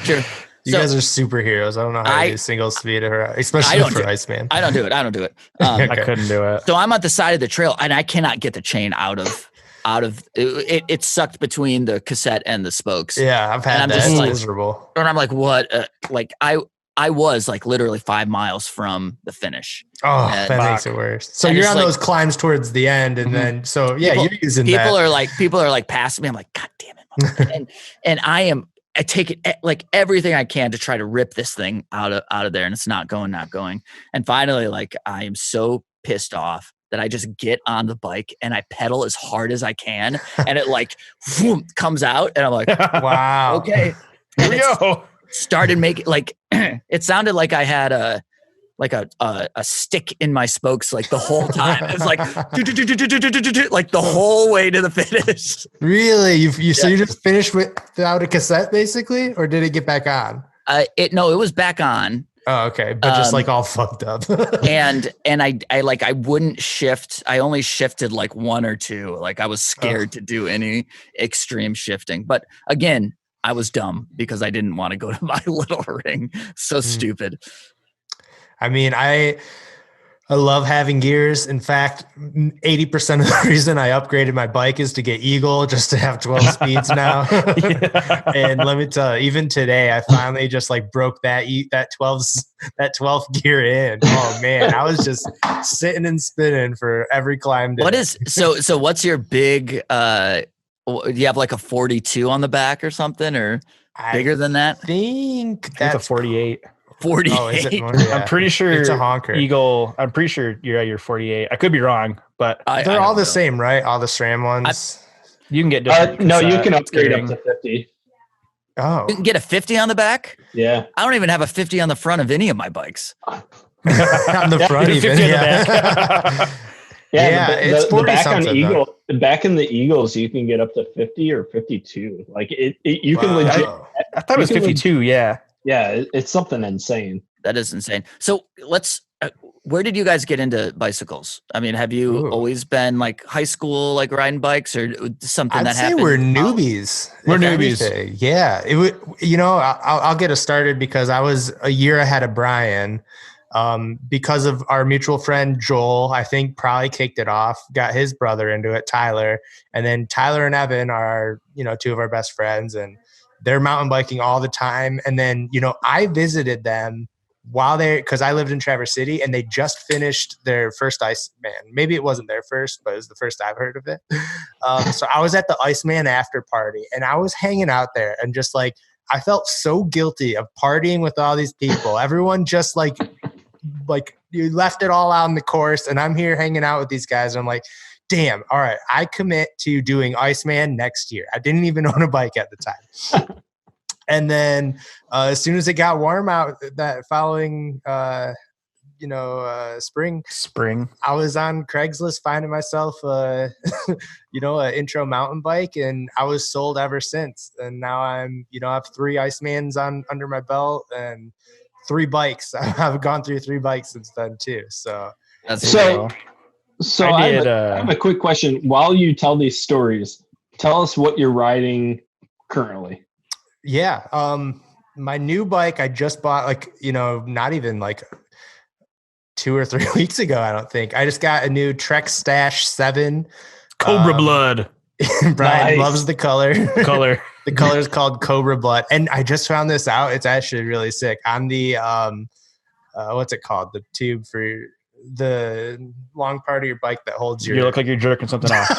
Sure. You guys are superheroes. I don't know how to do single speed, especially for Iceman. I don't do it. I couldn't do it. So I'm at the side of the trail and I cannot get the chain out of it. It sucked between the cassette and the spokes. Yeah, I've had that. It's miserable. And I'm like, what? I was like literally 5 miles from the finish. Oh, that makes it worse. So you're on those climbs towards the end, and then you're using people that. People are like passing me. I'm like, God damn it! and I take it like everything I can to try to rip this thing out of there, and it's not going. And finally, like I am so pissed off that I just get on the bike and I pedal as hard as I can, and it like comes out, and I'm like, wow, okay, here we go. Started making like it sounded like I had a stick in my spokes like the whole time. It was like like the whole way to the finish. Really? So you just finished without a cassette basically, or did it get back on? It was back on. Oh, okay, but just like all fucked up. and I wouldn't shift. I only shifted like one or two. Like I was scared to do any extreme shifting. But again, I was dumb because I didn't want to go to my little ring. So stupid. I mean, I love having gears. In fact, 80% of the reason I upgraded my bike is to get Eagle, just to have 12 speeds now. And let me tell you, even today, I finally just like broke that 12th gear in. Oh man, I was just sitting and spinning for every climb. So what's your big, do you have like a 42 on the back or something, or bigger than that? I think that's a 48. 48. Oh, is it more? Yeah. I'm pretty sure it's a honker. Eagle. I'm pretty sure you're at your 48. I could be wrong, but they're all the same, right? All the SRAM ones. You can get different. No, you can upgrade up to 50. Oh, you can get a 50 on the back. Yeah, I don't even have a 50 on the front of any of my bikes. On the front, even. Yeah. Yeah, it's 40 back something. On Eagle, back in the Eagles, you can get up to 50 or 52. Like you can legit. I thought it was 52. Yeah, it's something insane. That is insane. So let's. Where did you guys get into bicycles? I mean, have you always been like high school, like riding bikes, or something that happened? We're newbies. We're newbies. Anything. Yeah, it would. I'll get us started because I was a year ahead of Brian. Because of our mutual friend Joel, I think probably kicked it off, got his brother into it, Tyler. And then Tyler and Evan are, two of our best friends, and they're mountain biking all the time. And then, I visited them because I lived in Traverse City, and they just finished their first Iceman. Maybe it wasn't their first, but it was the first I've heard of it. So I was at the Iceman after party, and I was hanging out there, and just like, I felt so guilty of partying with all these people. Everyone just like you left it all out in the course, and I'm here hanging out with these guys. And I'm like, damn, all right, I commit to doing Iceman next year. I didn't even own a bike at the time. And then as soon as it got warm out that following, spring, I was on Craigslist finding myself, an intro mountain bike, and I was sold ever since. And now I have 3 Icemans under my belt and 3 bikes. I've gone through 3 bikes since then too. So I have a quick question. While you tell these stories, tell us what you're riding currently. Yeah. My new bike I just bought not even like 2 or 3 weeks ago. I don't think. I just got a new Trek Stash 7. Cobra Blood. Brian loves the color. The Mm-hmm. color is called Cobra Blood. And I just found this out. It's actually really sick. On the, what's it called? The tube for the long part of your bike that holds your... You look like you're jerking something off.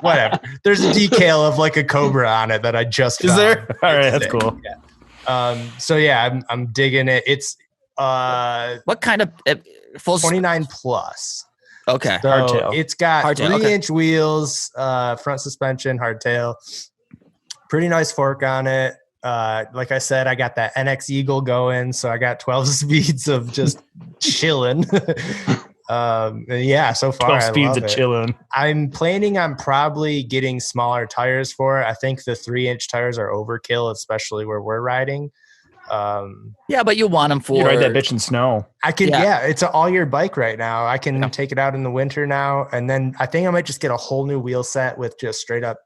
Whatever. There's a decal of like a cobra on it that I just found. Is there? All right, that's cool. Yeah. So yeah, I'm digging it. It's... what kind of... full 29 plus. Okay. So Hardtail. it's got Hardtail, 3-inch wheels, front suspension, hardtail. Pretty nice fork on it. Like I said, I got that NX Eagle going, so I got 12 speeds of just chilling. Yeah, so far 12 speeds I love of it. chilling. I'm planning on probably getting smaller tires for it. I think the 3-inch tires are overkill, especially where we're riding. Yeah, but you want them for. You ride that bitch in snow. I can, it's an all-year bike right now. I can take it out in the winter now, and then I think I might just get a whole new wheel set with just straight up,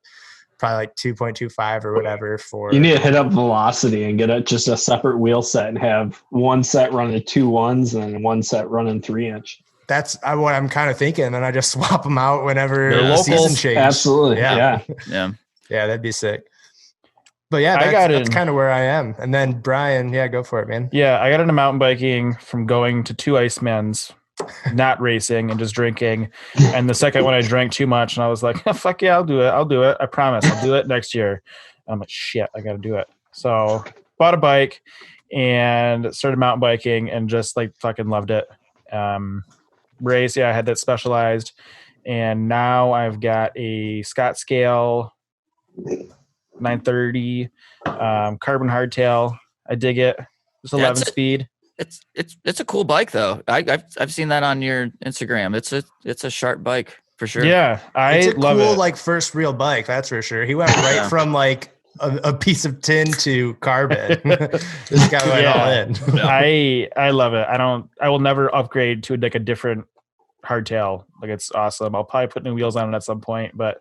probably like 2.25 or whatever. For you need to hit up Velocity and get just a separate wheel set and have one set running 2 1s and one set running 3-inch. That's what I'm kind of thinking, and then I just swap them out whenever the season change. Absolutely, yeah, that'd be sick. But yeah, that's kind of where I am. And then Brian, go for it, man. Yeah, I got into mountain biking from going to 2 Icemen's, not racing and just drinking. And the second one I drank too much, and I was like, oh, fuck yeah, I'll do it. I promise, I'll do it next year. And I'm like, shit, I got to do it. So bought a bike and started mountain biking and just like fucking loved it. Race, I had that Specialized. And now I've got a Scott Scale 930 carbon hardtail. I dig it. It's 11 speed. It's a cool bike though. I've seen that on your Instagram. It's a sharp bike for sure. Yeah, it's a love cool it. Like first real bike, that's for sure. He went right from like a piece of tin to carbon. This guy went all in. I love it. I will never upgrade to like a different hardtail. Like it's awesome. I'll probably put new wheels on it at some point, but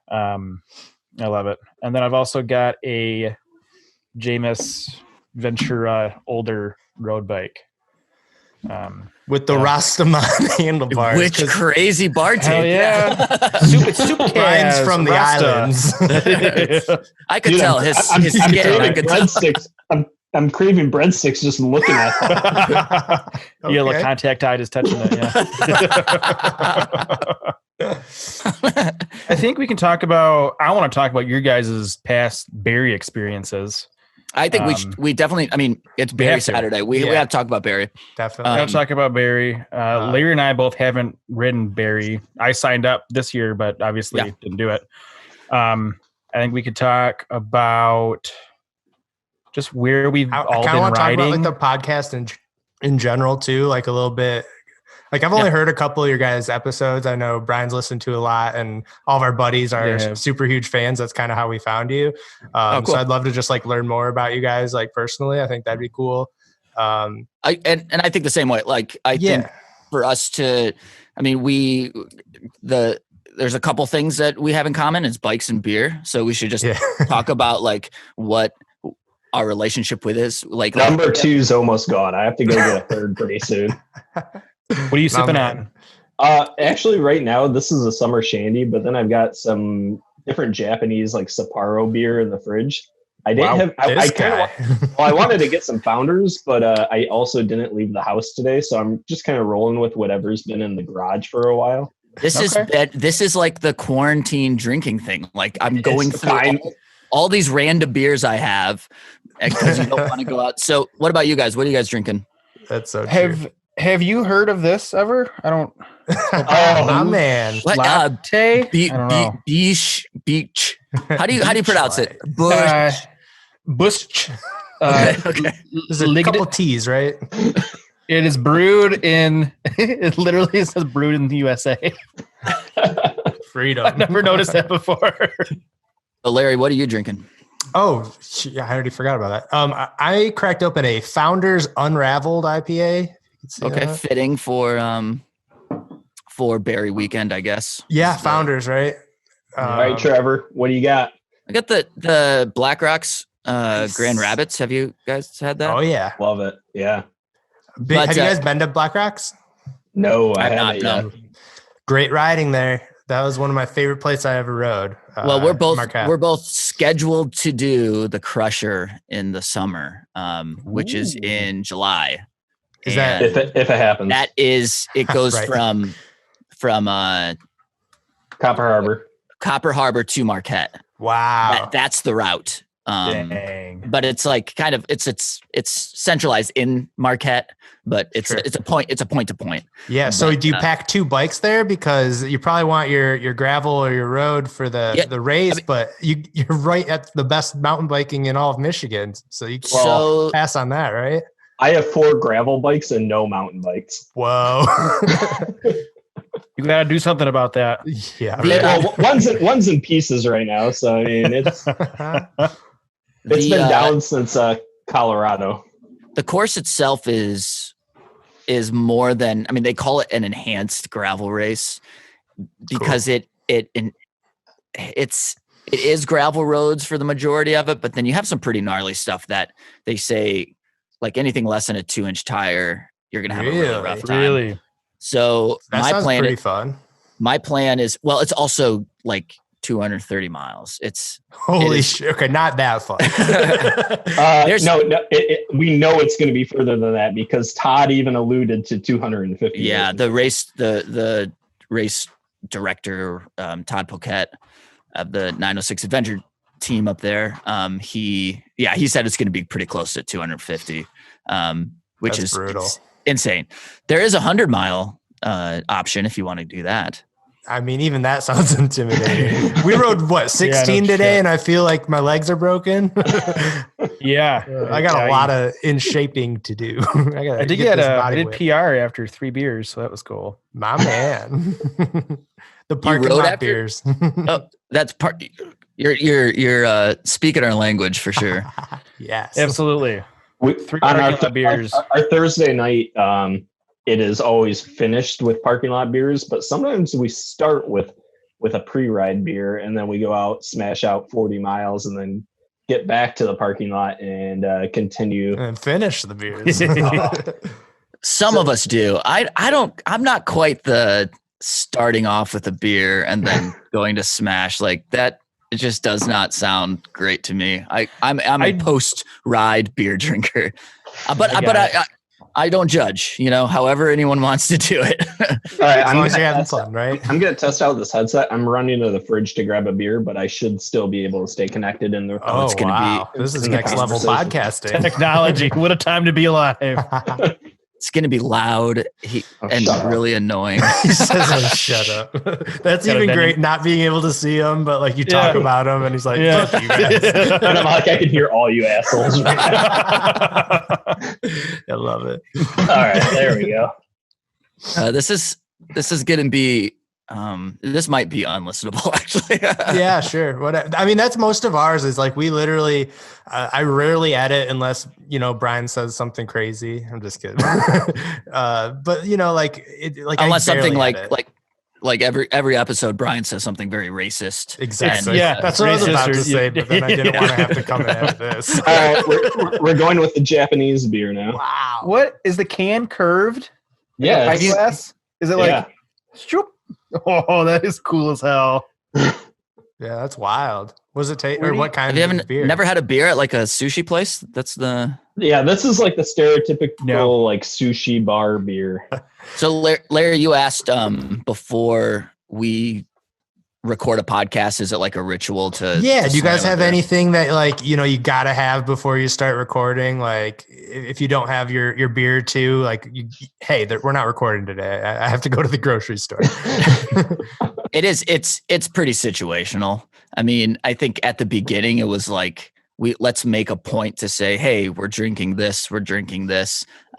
I love it. And then I've also got a Jameis Ventura older road bike. With the Rastaman handlebars. Which crazy bar tape. Hell yeah. Super Brian's from the islands. I could tell his skin. I could tell. I'm craving breadsticks just looking at them. Yeah, like contact eye is touching it. Yeah. I think we can talk about. I want to talk about your guys' past Barry experiences. I think we definitely. I mean, it's Barry Saturday. We have to talk about Barry. Definitely. We have to talk about Barry. Larry and I both haven't ridden Barry. I signed up this year, but obviously didn't do it. I think we could talk about just where we've all been riding. Talk about like the podcast in general too, like a little bit. Like I've only heard a couple of your guys' episodes. I know Brian's listened to a lot, and all of our buddies are super huge fans. That's kind of how we found you. Cool. So I'd love to just like learn more about you guys, like personally. I think that'd be cool. I think the same way. Like I think for us to, I mean, there's a couple things that we have in common. It's bikes and beer. So we should just talk about like what our relationship with is. Like number 2's almost gone. I have to go get a third pretty soon. What are you sipping on? Actually, right now, this is a summer shandy, but then I've got some different Japanese like Sapporo beer in the fridge. I didn't have. I wanted to get some Founders, but I also didn't leave the house today, so I'm just kind of rolling with whatever's been in the garage for a while. This is like the quarantine drinking thing. Like I'm going through all these random beers I have because you don't want to go out. So, what about you guys? What are you guys drinking? That's so true. Have you heard of this ever? I don't. My man. What? Latte? Beach. How do you pronounce it? Bush. Okay. There's a couple T's, right? It is brewed in. It literally says brewed in the USA. Freedom. I've never noticed that before. So Larry, what are you drinking? Oh, I already forgot about that. I cracked open a Founders Unraveled IPA. Okay, fitting for Barry weekend, I guess. Yeah, Founders, right? All right, Trevor, what do you got? I got the Black Rocks Grand Rapids. Have you guys had that? Oh yeah, love it. Yeah. Have you guys been to Black Rocks? No, I haven't yet. Great riding there. That was one of my favorite places I ever rode. Well, we're both scheduled to do the Crusher in the summer, which is in July. Is that if it happens? That is, it goes right. from Copper Harbor to Marquette. Wow, that's the route. Dang. But it's like kind of it's centralized in Marquette, but it's a point to point. Yeah. So do you pack 2 bikes there because you probably want your gravel or your road for the race, but you're right at the best mountain biking in all of Michigan, so you can pass on that, right? I have 4 gravel bikes and no mountain bikes. Whoa. You got to do something about that. Yeah. Right. Well, one's in pieces right now, so I mean it's been down since Colorado. The course itself is more than, I mean, they call it an enhanced gravel race because it is gravel roads for the majority of it, but then you have some pretty gnarly stuff that they say, like anything less than a 2-inch tire, you're gonna have a really rough time. Really? So that sounds pretty fun. My plan is, well, it's also like 230 miles. It's holy shit. Okay, not that fun. We know it's going to be further than that because Todd even alluded to 250. Yeah, the race director, Todd Poquette of the 906 Adventure team up there. He said it's going to be pretty close to 250, which is brutal. Insane. There is a 100-mile option if you want to do that. I mean, even that sounds intimidating. We rode 16 today, and I feel like my legs are broken. Yeah, I got a lot of in shaping to do. I did PR after 3 beers, so that was cool. My man, the parking lot beers. Oh, that's part. You're speaking our language for sure. Yes, absolutely. 3 parking lot beers. Our Thursday night. It is always finished with parking lot beers, but sometimes we start with a pre-ride beer and then we go out, smash out 40 miles and then get back to the parking lot and continue and finish the beers. Some of us do. I'm not quite the starting off with a beer and then going to smash like that. It just does not sound great to me. I'm a post-ride beer drinker, but I don't judge, however anyone wants to do it. All right, as long as you're having fun, right? I'm going to test out this headset. I'm running to the fridge to grab a beer, but I should still be able to stay connected in the. Oh, it's going to be. This is next level podcasting. Technology. What a time to be alive. It's going to be loud and really annoying. He says, "Oh, shut up." That's even great, not being able to see him, but like you talk about him, and he's like, "Fuck you guys." And I'm like, I can hear all you assholes right now. I love it. All right, there we go. This is going to be. This might be unlistenable, actually. Yeah, sure. I mean, that's most of ours. Is like we literally. I rarely edit unless Brian says something crazy. I'm just kidding. But unless something like every episode, Brian says something very racist. Exactly. Yeah, that's what I was about to say. But then I didn't want to have to come in at this. All right, we're going with the Japanese beer now. Wow. What is the can curved? Yeah. Is it like? Shoop? Oh, that is cool as hell. Yeah, that's wild. What does it take? Or what kind of beer? Never had a beer at like a sushi place? That's the... Yeah, this is like the stereotypical like sushi bar beer. So Larry, you asked before we record a podcast, is it like a ritual to... Yeah, do you guys have anything that like, you got to have before you start recording? Like if you don't have your beer too, like, we're not recording today. I have to go to the grocery store. It's pretty situational. I mean, I think at the beginning it was like, let's make a point to say, hey, we're drinking this.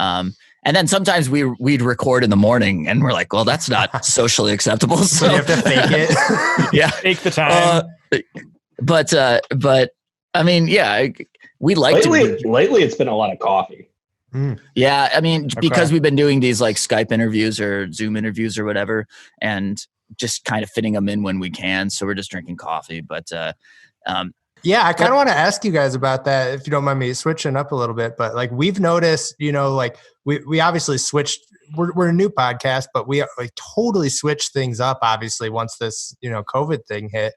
And then sometimes we'd record in the morning and we're like, well, that's not socially acceptable. So you have to fake it. Yeah. Fake the time. But I mean, yeah, we like lately it's been a lot of coffee. Yeah. I mean, because we've been doing these like Skype interviews or Zoom interviews or whatever, and just kind of fitting them in when we can. So we're just drinking coffee, but, yeah, I kind of want to ask you guys about that, if you don't mind me switching up a little bit. But like we've noticed, like we obviously switched. We're a new podcast, but we like totally switched things up. Obviously, once this COVID thing hit,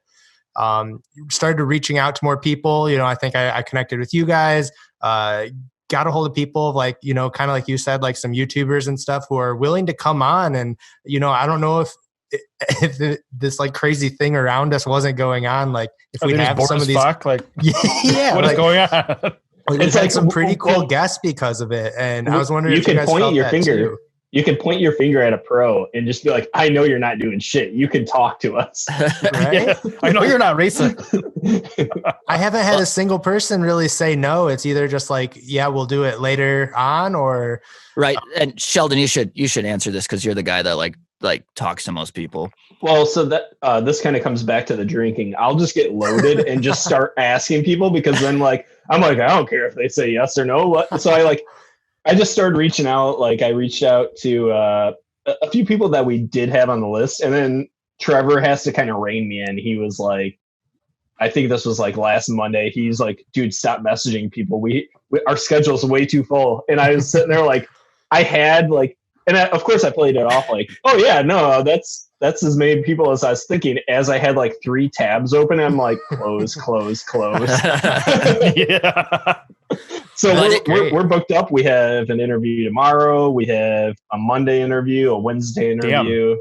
started reaching out to more people. I think I connected with you guys. Got a hold of people like kind of like you said, like some YouTubers and stuff who are willing to come on. And I don't know if if this like crazy thing around us wasn't going on, like if we have some of these, like what is going on? It's like some pretty cool guests because of it, and I was wondering if you guys felt that too. You can point your finger at a pro and just be like, I know you're not doing shit. You can talk to us. Right? Yeah, I know you're not racing. I haven't had a single person really say no. It's either just like, yeah, we'll do it later on, or right. And Sheldon, you should answer this because you're the guy that like talks to most people. Well, so that this kind of comes back to the drinking. I'll just get loaded and just start asking people, because then I'm like, I don't care if they say yes or no. So I just started reaching out. Like I reached out to a few people that we did have on the list, and then Trevor has to kind of rein me in. He was like, I think this was like last Monday. He's like, dude, stop messaging people. We our schedule's way too full. And I was sitting there like, I had like, and of course I played it off like, oh yeah, no, that's as many people as I was thinking, as I had like 3 tabs open. I'm like, close. Yeah. So we're booked up. We have an interview tomorrow. We have a Monday interview, a Wednesday interview.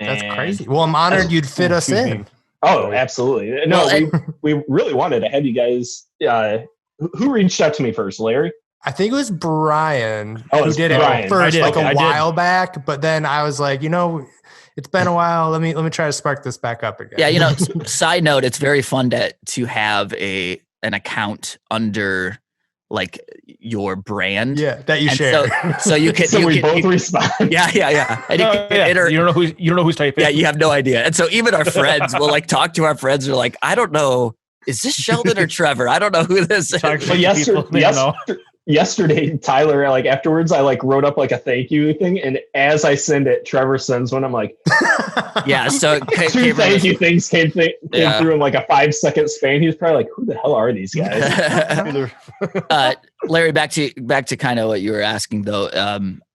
That's crazy. Well, I'm honored you'd fit us in. Oh, absolutely. No, we really wanted to have you guys. Who reached out to me first, Larry? I think it was Brian who did Brian. it first, like a while back. But then I was like, it's been a while. Let me try to spark this back up again. Yeah, side note, it's very fun to have an account under like your brand. Yeah, that you share. So you can. So we both respond. Yeah. And you don't know who's typing. Yeah, you have no idea. And so even our friends will like talk to our friends. We're like, I don't know. Is this Sheldon or Trevor? I don't know who this is. But yesterday, Tyler, like afterwards, I like wrote up like a thank you thing, and as I send it, Trevor sends one. I'm like, yeah. So 2 thank you things came through in like a 5-second span. He's probably like, who the hell are these guys? Larry, back to kind of what you were asking though.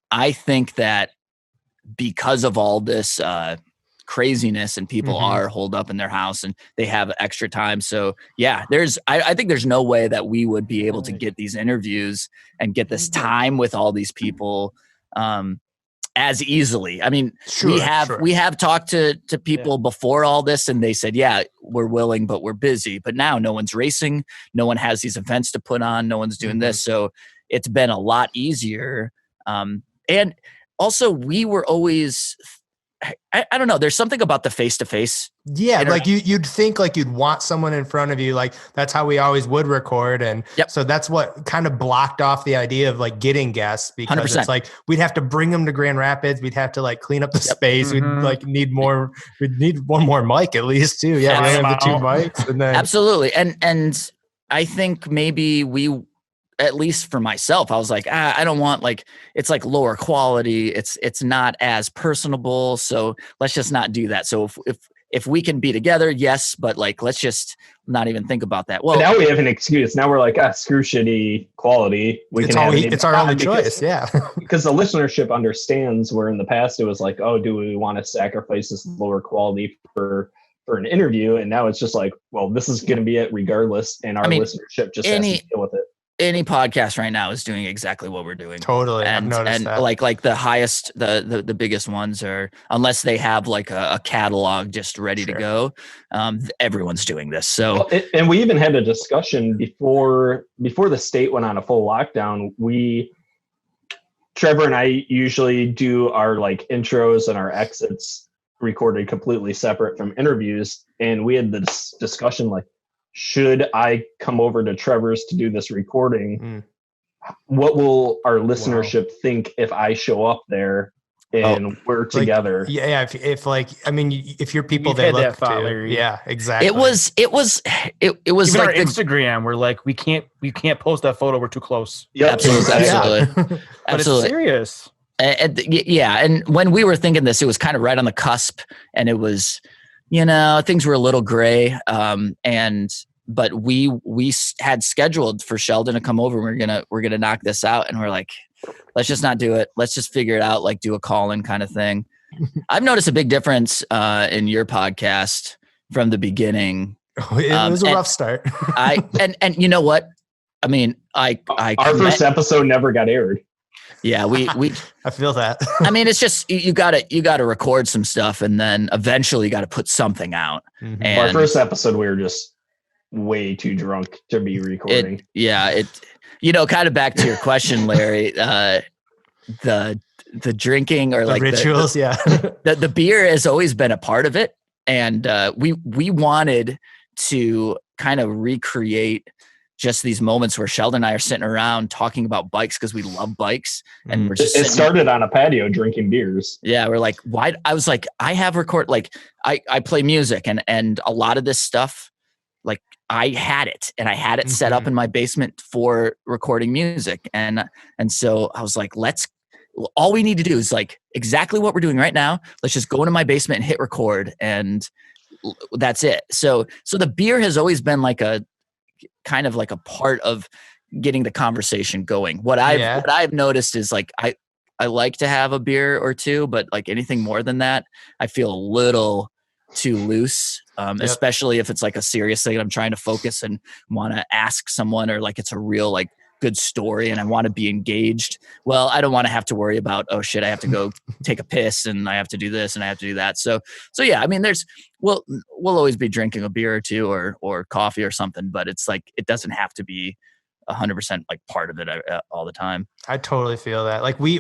I think that because of all this craziness and people are holed up in their house and they have extra time. So yeah, I think there's no way that we would be able to get these interviews and get this time with all these people as easily. I mean, we have talked to people before all this, and they said, yeah, we're willing, but we're busy. But now no one's racing. No one has these events to put on. No one's doing this. So it's been a lot easier. And also we were always, I don't know. There's something about the face-to-face. Yeah, like you'd think like you'd want someone in front of you. Like that's how we always would record, and so that's what kind of blocked off the idea of like getting guests, because 100%. It's like we'd have to bring them to Grand Rapids. We'd have to like clean up the space. We'd like need more. We'd need one more mic at least too. Yeah, we have the 2 mics, and then absolutely. And I think maybe we. At least for myself, I was like, I don't want like, it's like lower quality. It's not as personable. So let's just not do that. So if we can be together, yes, but like, let's just not even think about that. Well, but now we have an excuse. Now we're like, screw shitty quality. It's our only choice. Yeah. Because the listenership understands where in the past it was like, oh, do we want to sacrifice this lower quality for an interview? And now it's just like, well, this is going to be it regardless. And our listenership just has to deal with it. Any podcast right now is doing exactly what we're doing. Totally. And, I've noticed that. like the highest, the biggest ones are, unless they have like a catalog just ready to go, everyone's doing this. So, and we even had a discussion before the state went on a full lockdown. Trevor and I usually do our like intros and our exits recorded completely separate from interviews. And we had this discussion like, should I come over to Trevor's to do this recording? What will our listenership think if I show up there and we're together? If you're people they look to, yeah, exactly. It was even like our Instagram. We're like, we can't post that photo. We're too close. Yeah, absolutely. But it's serious. And when we were thinking this, it was kind of right on the cusp, and it was. Things were a little gray. But we had scheduled for Sheldon to come over. We're gonna knock this out, and we're like, let's just not do it. Let's just figure it out. Like do a call-in kind of thing. I've noticed a big difference in your podcast from the beginning. It was a rough start. and you know what? I mean, our first episode never got aired. Yeah, we I feel that. I mean, it's just you gotta record some stuff, and then eventually you got to put something out. Mhm. And Our first episode, we were just way too drunk to be recording. Kind of back to your question, Larry. The drinking or The like rituals, the beer has always been a part of it, and we wanted to kind of recreate just these moments where Sheldon and I are sitting around talking about bikes because we love bikes, and we're just it started on a patio drinking beers. Yeah, we're like, why? I was like, I have I play music, and a lot of this stuff, like I had it set up in my basement for recording music, and so I was like, all we need to do is like exactly what we're doing right now. Let's just go into my basement and hit record, and that's it. So the beer has always been like a kind of like a part of getting the conversation going. What I've noticed is like I like to have a beer or two, but like anything more than that, I feel a little too loose. Especially if it's like a serious thing I'm trying to focus and want to ask someone, or like it's a real like good story and I want to be engaged. Well, I don't want to have to worry about, oh shit, I have to go take a piss and I have to do this and I have to do that. So yeah, I mean, we'll always be drinking a beer or two or coffee or something, but it's like, it doesn't have to be 100% like part of it all the time. I totally feel that. Like we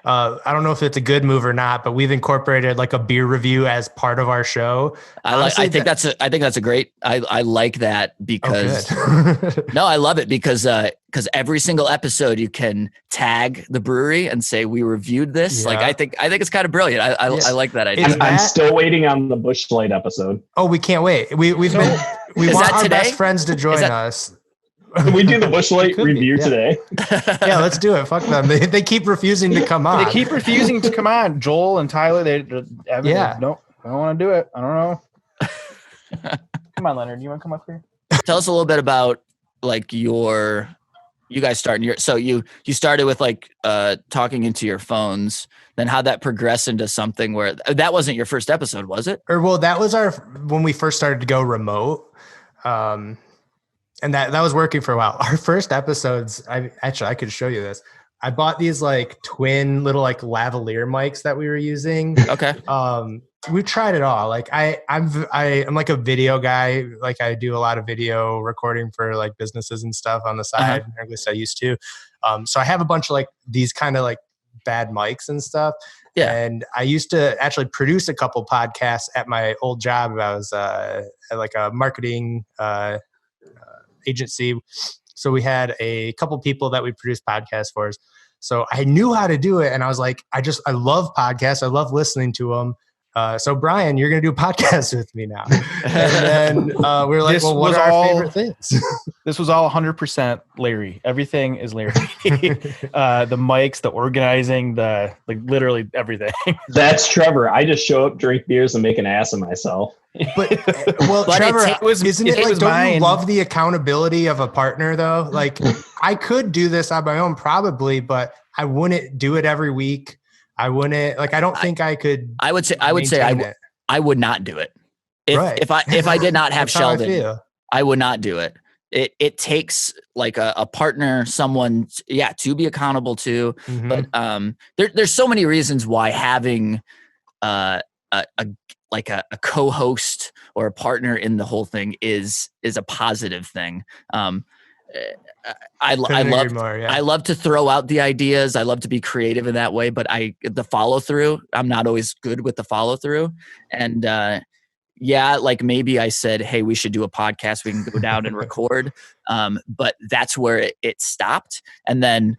I don't know if it's a good move or not, but we've incorporated like a beer review as part of our show. I think that's a great, I like that because no, I love it because every single episode you can tag the brewery and say, we reviewed this. Yeah. Like, I think it's kind of brilliant. I like that idea. I'm still waiting on the Busch Light episode. Oh, we can't wait. We want our best friends to join us. Can we do the Busch Light review today? Yeah, let's do it. Fuck them. They keep refusing to come on. They keep refusing to come on. Joel and Tyler, nope, I don't want to do it. I don't know. Come on, Leonard. You want to come up here? Tell us a little bit about like you guys starting so you started with like talking into your phones. Then how'd that progress into something where that wasn't your first episode, was it? Well, that was when we first started to go remote. And that was working for a while. Our first episodes, I could show you this. I bought these like twin little like lavalier mics that we were using. Okay. We tried it all. Like I'm like a video guy. Like I do a lot of video recording for like businesses and stuff on the side. Uh-huh. At least I used to. So I have a bunch of like these kind of like bad mics and stuff. Yeah. And I used to actually produce a couple podcasts at my old job. I was at like a marketing agency. So we had a couple people that we produced podcasts for us. So I knew how to do it. And I was like, I love podcasts. I love listening to them. So Brian, you're going to do a podcast with me now. And then we were like, well, what are our favorite things? This was all 100% Larry. Everything is Larry. The mics, the organizing, like literally everything. That's Trevor. I just show up, drink beers, and make an ass of myself. But Trevor, isn't it like, don't you love the accountability of a partner though? Like I could do this on my own probably, but I wouldn't do it every week. I wouldn't like, I don't think I could. I would say I would not do it. If I did not have Sheldon, I would not do it. It takes like a partner, someone, to be accountable to. Mm-hmm. But there's so many reasons why having a co-host or a partner in the whole thing is a positive thing. I love to throw out the ideas. I love to be creative in that way, but the follow through, I'm not always good with the follow through. And like maybe I said, hey, we should do a podcast. We can go down and record. But that's where it stopped. And then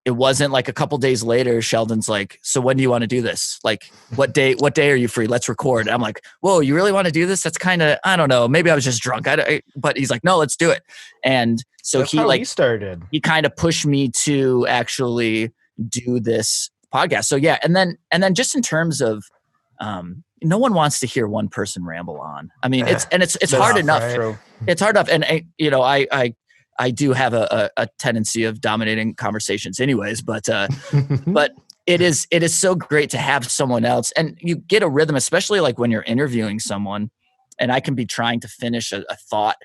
it wasn't like a couple days later, Sheldon's like, so when do you want to do this? Like, what day are you free? Let's record. And I'm like, whoa, you really want to do this? That's kind of, I don't know. Maybe I was just drunk. But he's like, no, let's do it. And so he started. He kind of pushed me to actually do this podcast. So yeah. And then just in terms of, no one wants to hear one person ramble on. I mean, it's hard enough. Right? It's hard enough. And I do have a tendency of dominating conversations anyways, but it is so great to have someone else, and you get a rhythm, especially like when you're interviewing someone, and I can be trying to finish a thought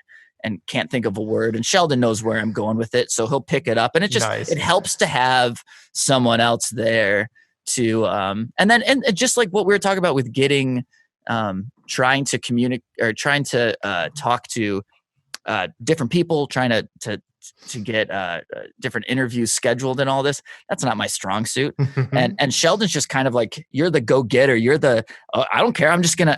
and can't think of a word, and Sheldon knows where I'm going with it, so he'll pick it up, and it helps to have someone else there to and just like what we were talking about with getting trying to communicate or trying to talk to different people, trying to get different interviews scheduled and all this. That's not my strong suit. and Sheldon's just kind of like, you're the go-getter. You're the I don't care. I'm just gonna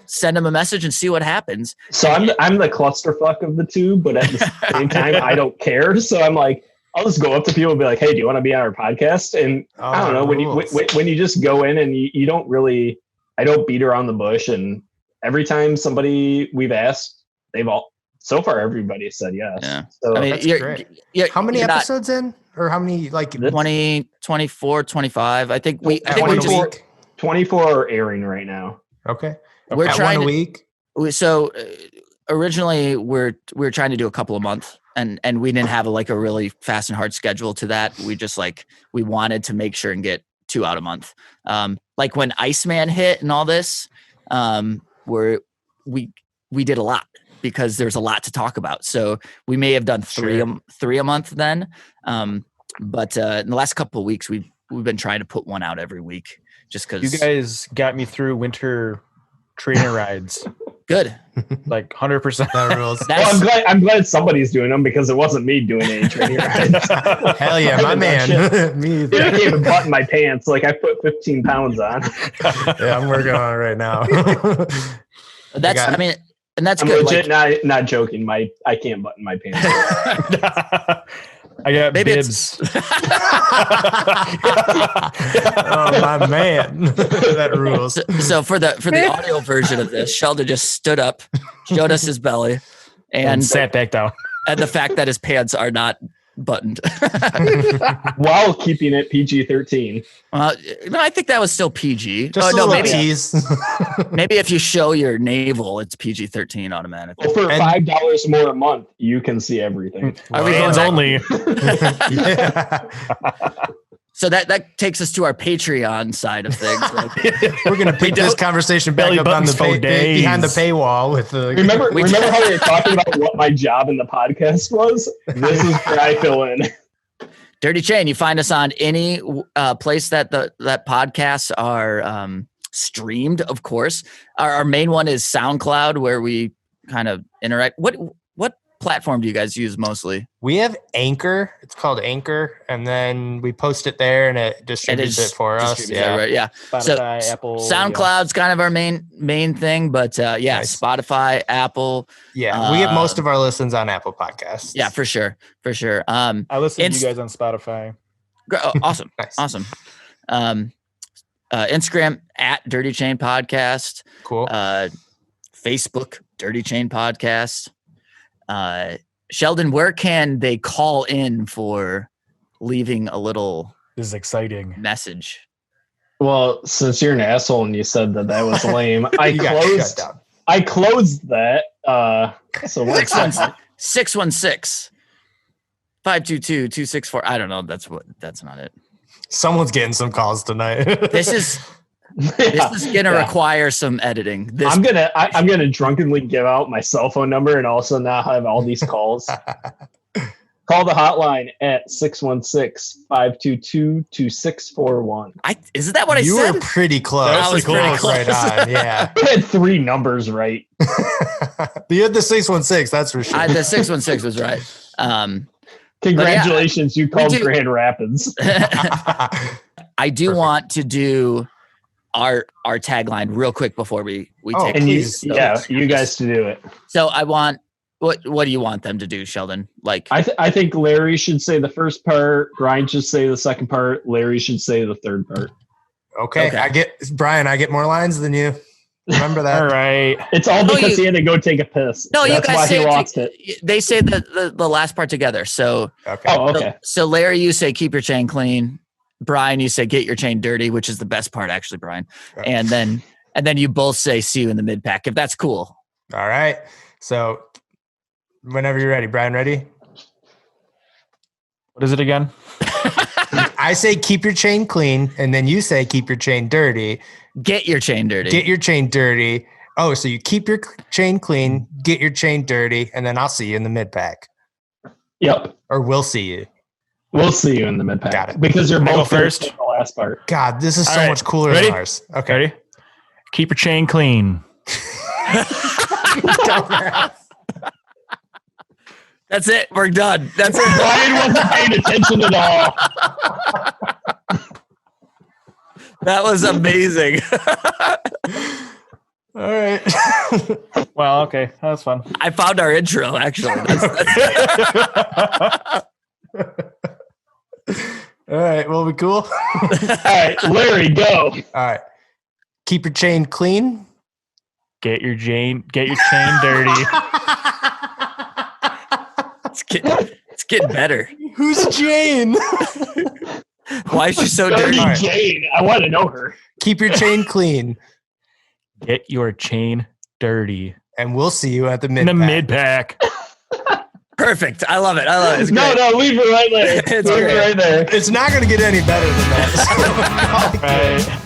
send him a message and see what happens. So I'm the clusterfuck of the two, but at the same time, I don't care. So I'm like, I'll just go up to people and be like, hey, do you want to be on our podcast? And I don't know, when you just go in and you don't really, I don't beat around the bush. And every time somebody we've asked, so far everybody said yes. Yeah. So I mean, that's great. How many episodes in? Or how many, like 20, 24, 25? I think we 24 are airing right now. Okay. We're trying one a week. So originally we're trying to do a couple a month, and we didn't have a really fast and hard schedule to that. We just we wanted to make sure and get 2 out a month. Like when Iceman hit and all this, we did a lot because there's a lot to talk about. So we may have done three a month then. But in the last couple of weeks, we've been trying to put one out every week just because you guys got me through winter trainer rides. Good. Like 100%. That rules. Well, I'm glad somebody's doing them because it wasn't me doing any training rides. Hell yeah, my man. Me either. I can't even button my pants. Like I put 15 pounds on. Yeah, I'm working on it right now. And that's I'm good. Legit, not joking. I can't button my pants. I got bibs. Oh my man, that rules. So for the audio version of this, Sheldon just stood up, showed us his belly, and sat back down. And the fact that his pants are not buttoned while keeping it PG-13. No, I think that was still PG. Just maybe tease. Maybe if you show your navel, it's PG-13 automatically. Well, for $5 more a month, you can see everything. Are we fans only? So that takes us to our Patreon side of things. We're gonna pick this conversation back up on the behind the paywall with the. Remember how we were talking about what my job in the podcast was? This is where I fill in. Dirty Chain. You find us on any place that that podcasts are streamed. Of course, our main one is SoundCloud, where we kind of interact. What platform do you guys use mostly? We have Anchor. It's called Anchor, and then we post it there, and it distributes it for us. Yeah, right. Yeah. Spotify, so Apple. SoundCloud's kind of our main thing, but nice. Spotify, Apple. Yeah, we get most of our listens on Apple Podcasts. Yeah, for sure. I listen to you guys on Spotify. Awesome. Nice. Awesome. Instagram at Dirty Chain Podcast. Cool. Facebook Dirty Chain Podcast. Sheldon, where can they call in for leaving a little this is exciting message? Well, since you're an asshole and you said that was lame, I closed that. So 616-522-264. I don't know. That's not it. Someone's getting some calls tonight. This is gonna require some editing. I'm gonna drunkenly give out my cell phone number and also now have all these calls. Call the hotline at 616-522-2641. Isn't that what I said? You were pretty close. That was pretty close. Right on. Yeah. I had 3 numbers right. You had the 616, that's for sure. The 616 was right. Congratulations, you called Grand Rapids. I do want to do our tagline real quick before we take and you guys to do it. So I want what do you want them to do, Sheldon? Like I think Larry should say the first part, Brian should say the second part, Larry should say the third part. Okay. I get more lines than you. Remember that. All right. It's all because he had to go take a piss. No, that's you guys why he lost it. They say the last part together. So okay. Oh, okay. So Larry, you say keep your chain clean. Brian, you say get your chain dirty, which is the best part, actually, Brian. Right. And then you both say see you in the mid pack, if that's cool. All right. So whenever you're ready, Brian, ready? What is it again? I say keep your chain clean, and then you say keep your chain dirty. Get your chain dirty. Get your chain dirty. Oh, so you keep your chain clean, get your chain dirty, and then I'll see you in the mid-pack. Yep. Or we'll see you. We'll see you in the mid-pack. Got it. Because you're both first. in the last part. God, this is All so right. much cooler Ready? than ours. Okay. Ready? Keep your chain clean. That's it. We're done. That's it. Brian wasn't paying attention at all. That was amazing. All right. Well, okay. That was fun. I found our intro, actually. All right. Well, we cool? All right, Larry, go. All right. Keep your chain clean. Get your chain dirty. It's getting better. Who's Jane? Why is she so Dirty dirty? Jane. I want to know her. Keep your chain clean. Get your chain dirty. And we'll see you at the In the mid-pack. mid-pack. Perfect. I love it. It's No, great. leave it right there. It's leave great. it right there. It's not going to get any better than that. So, Right.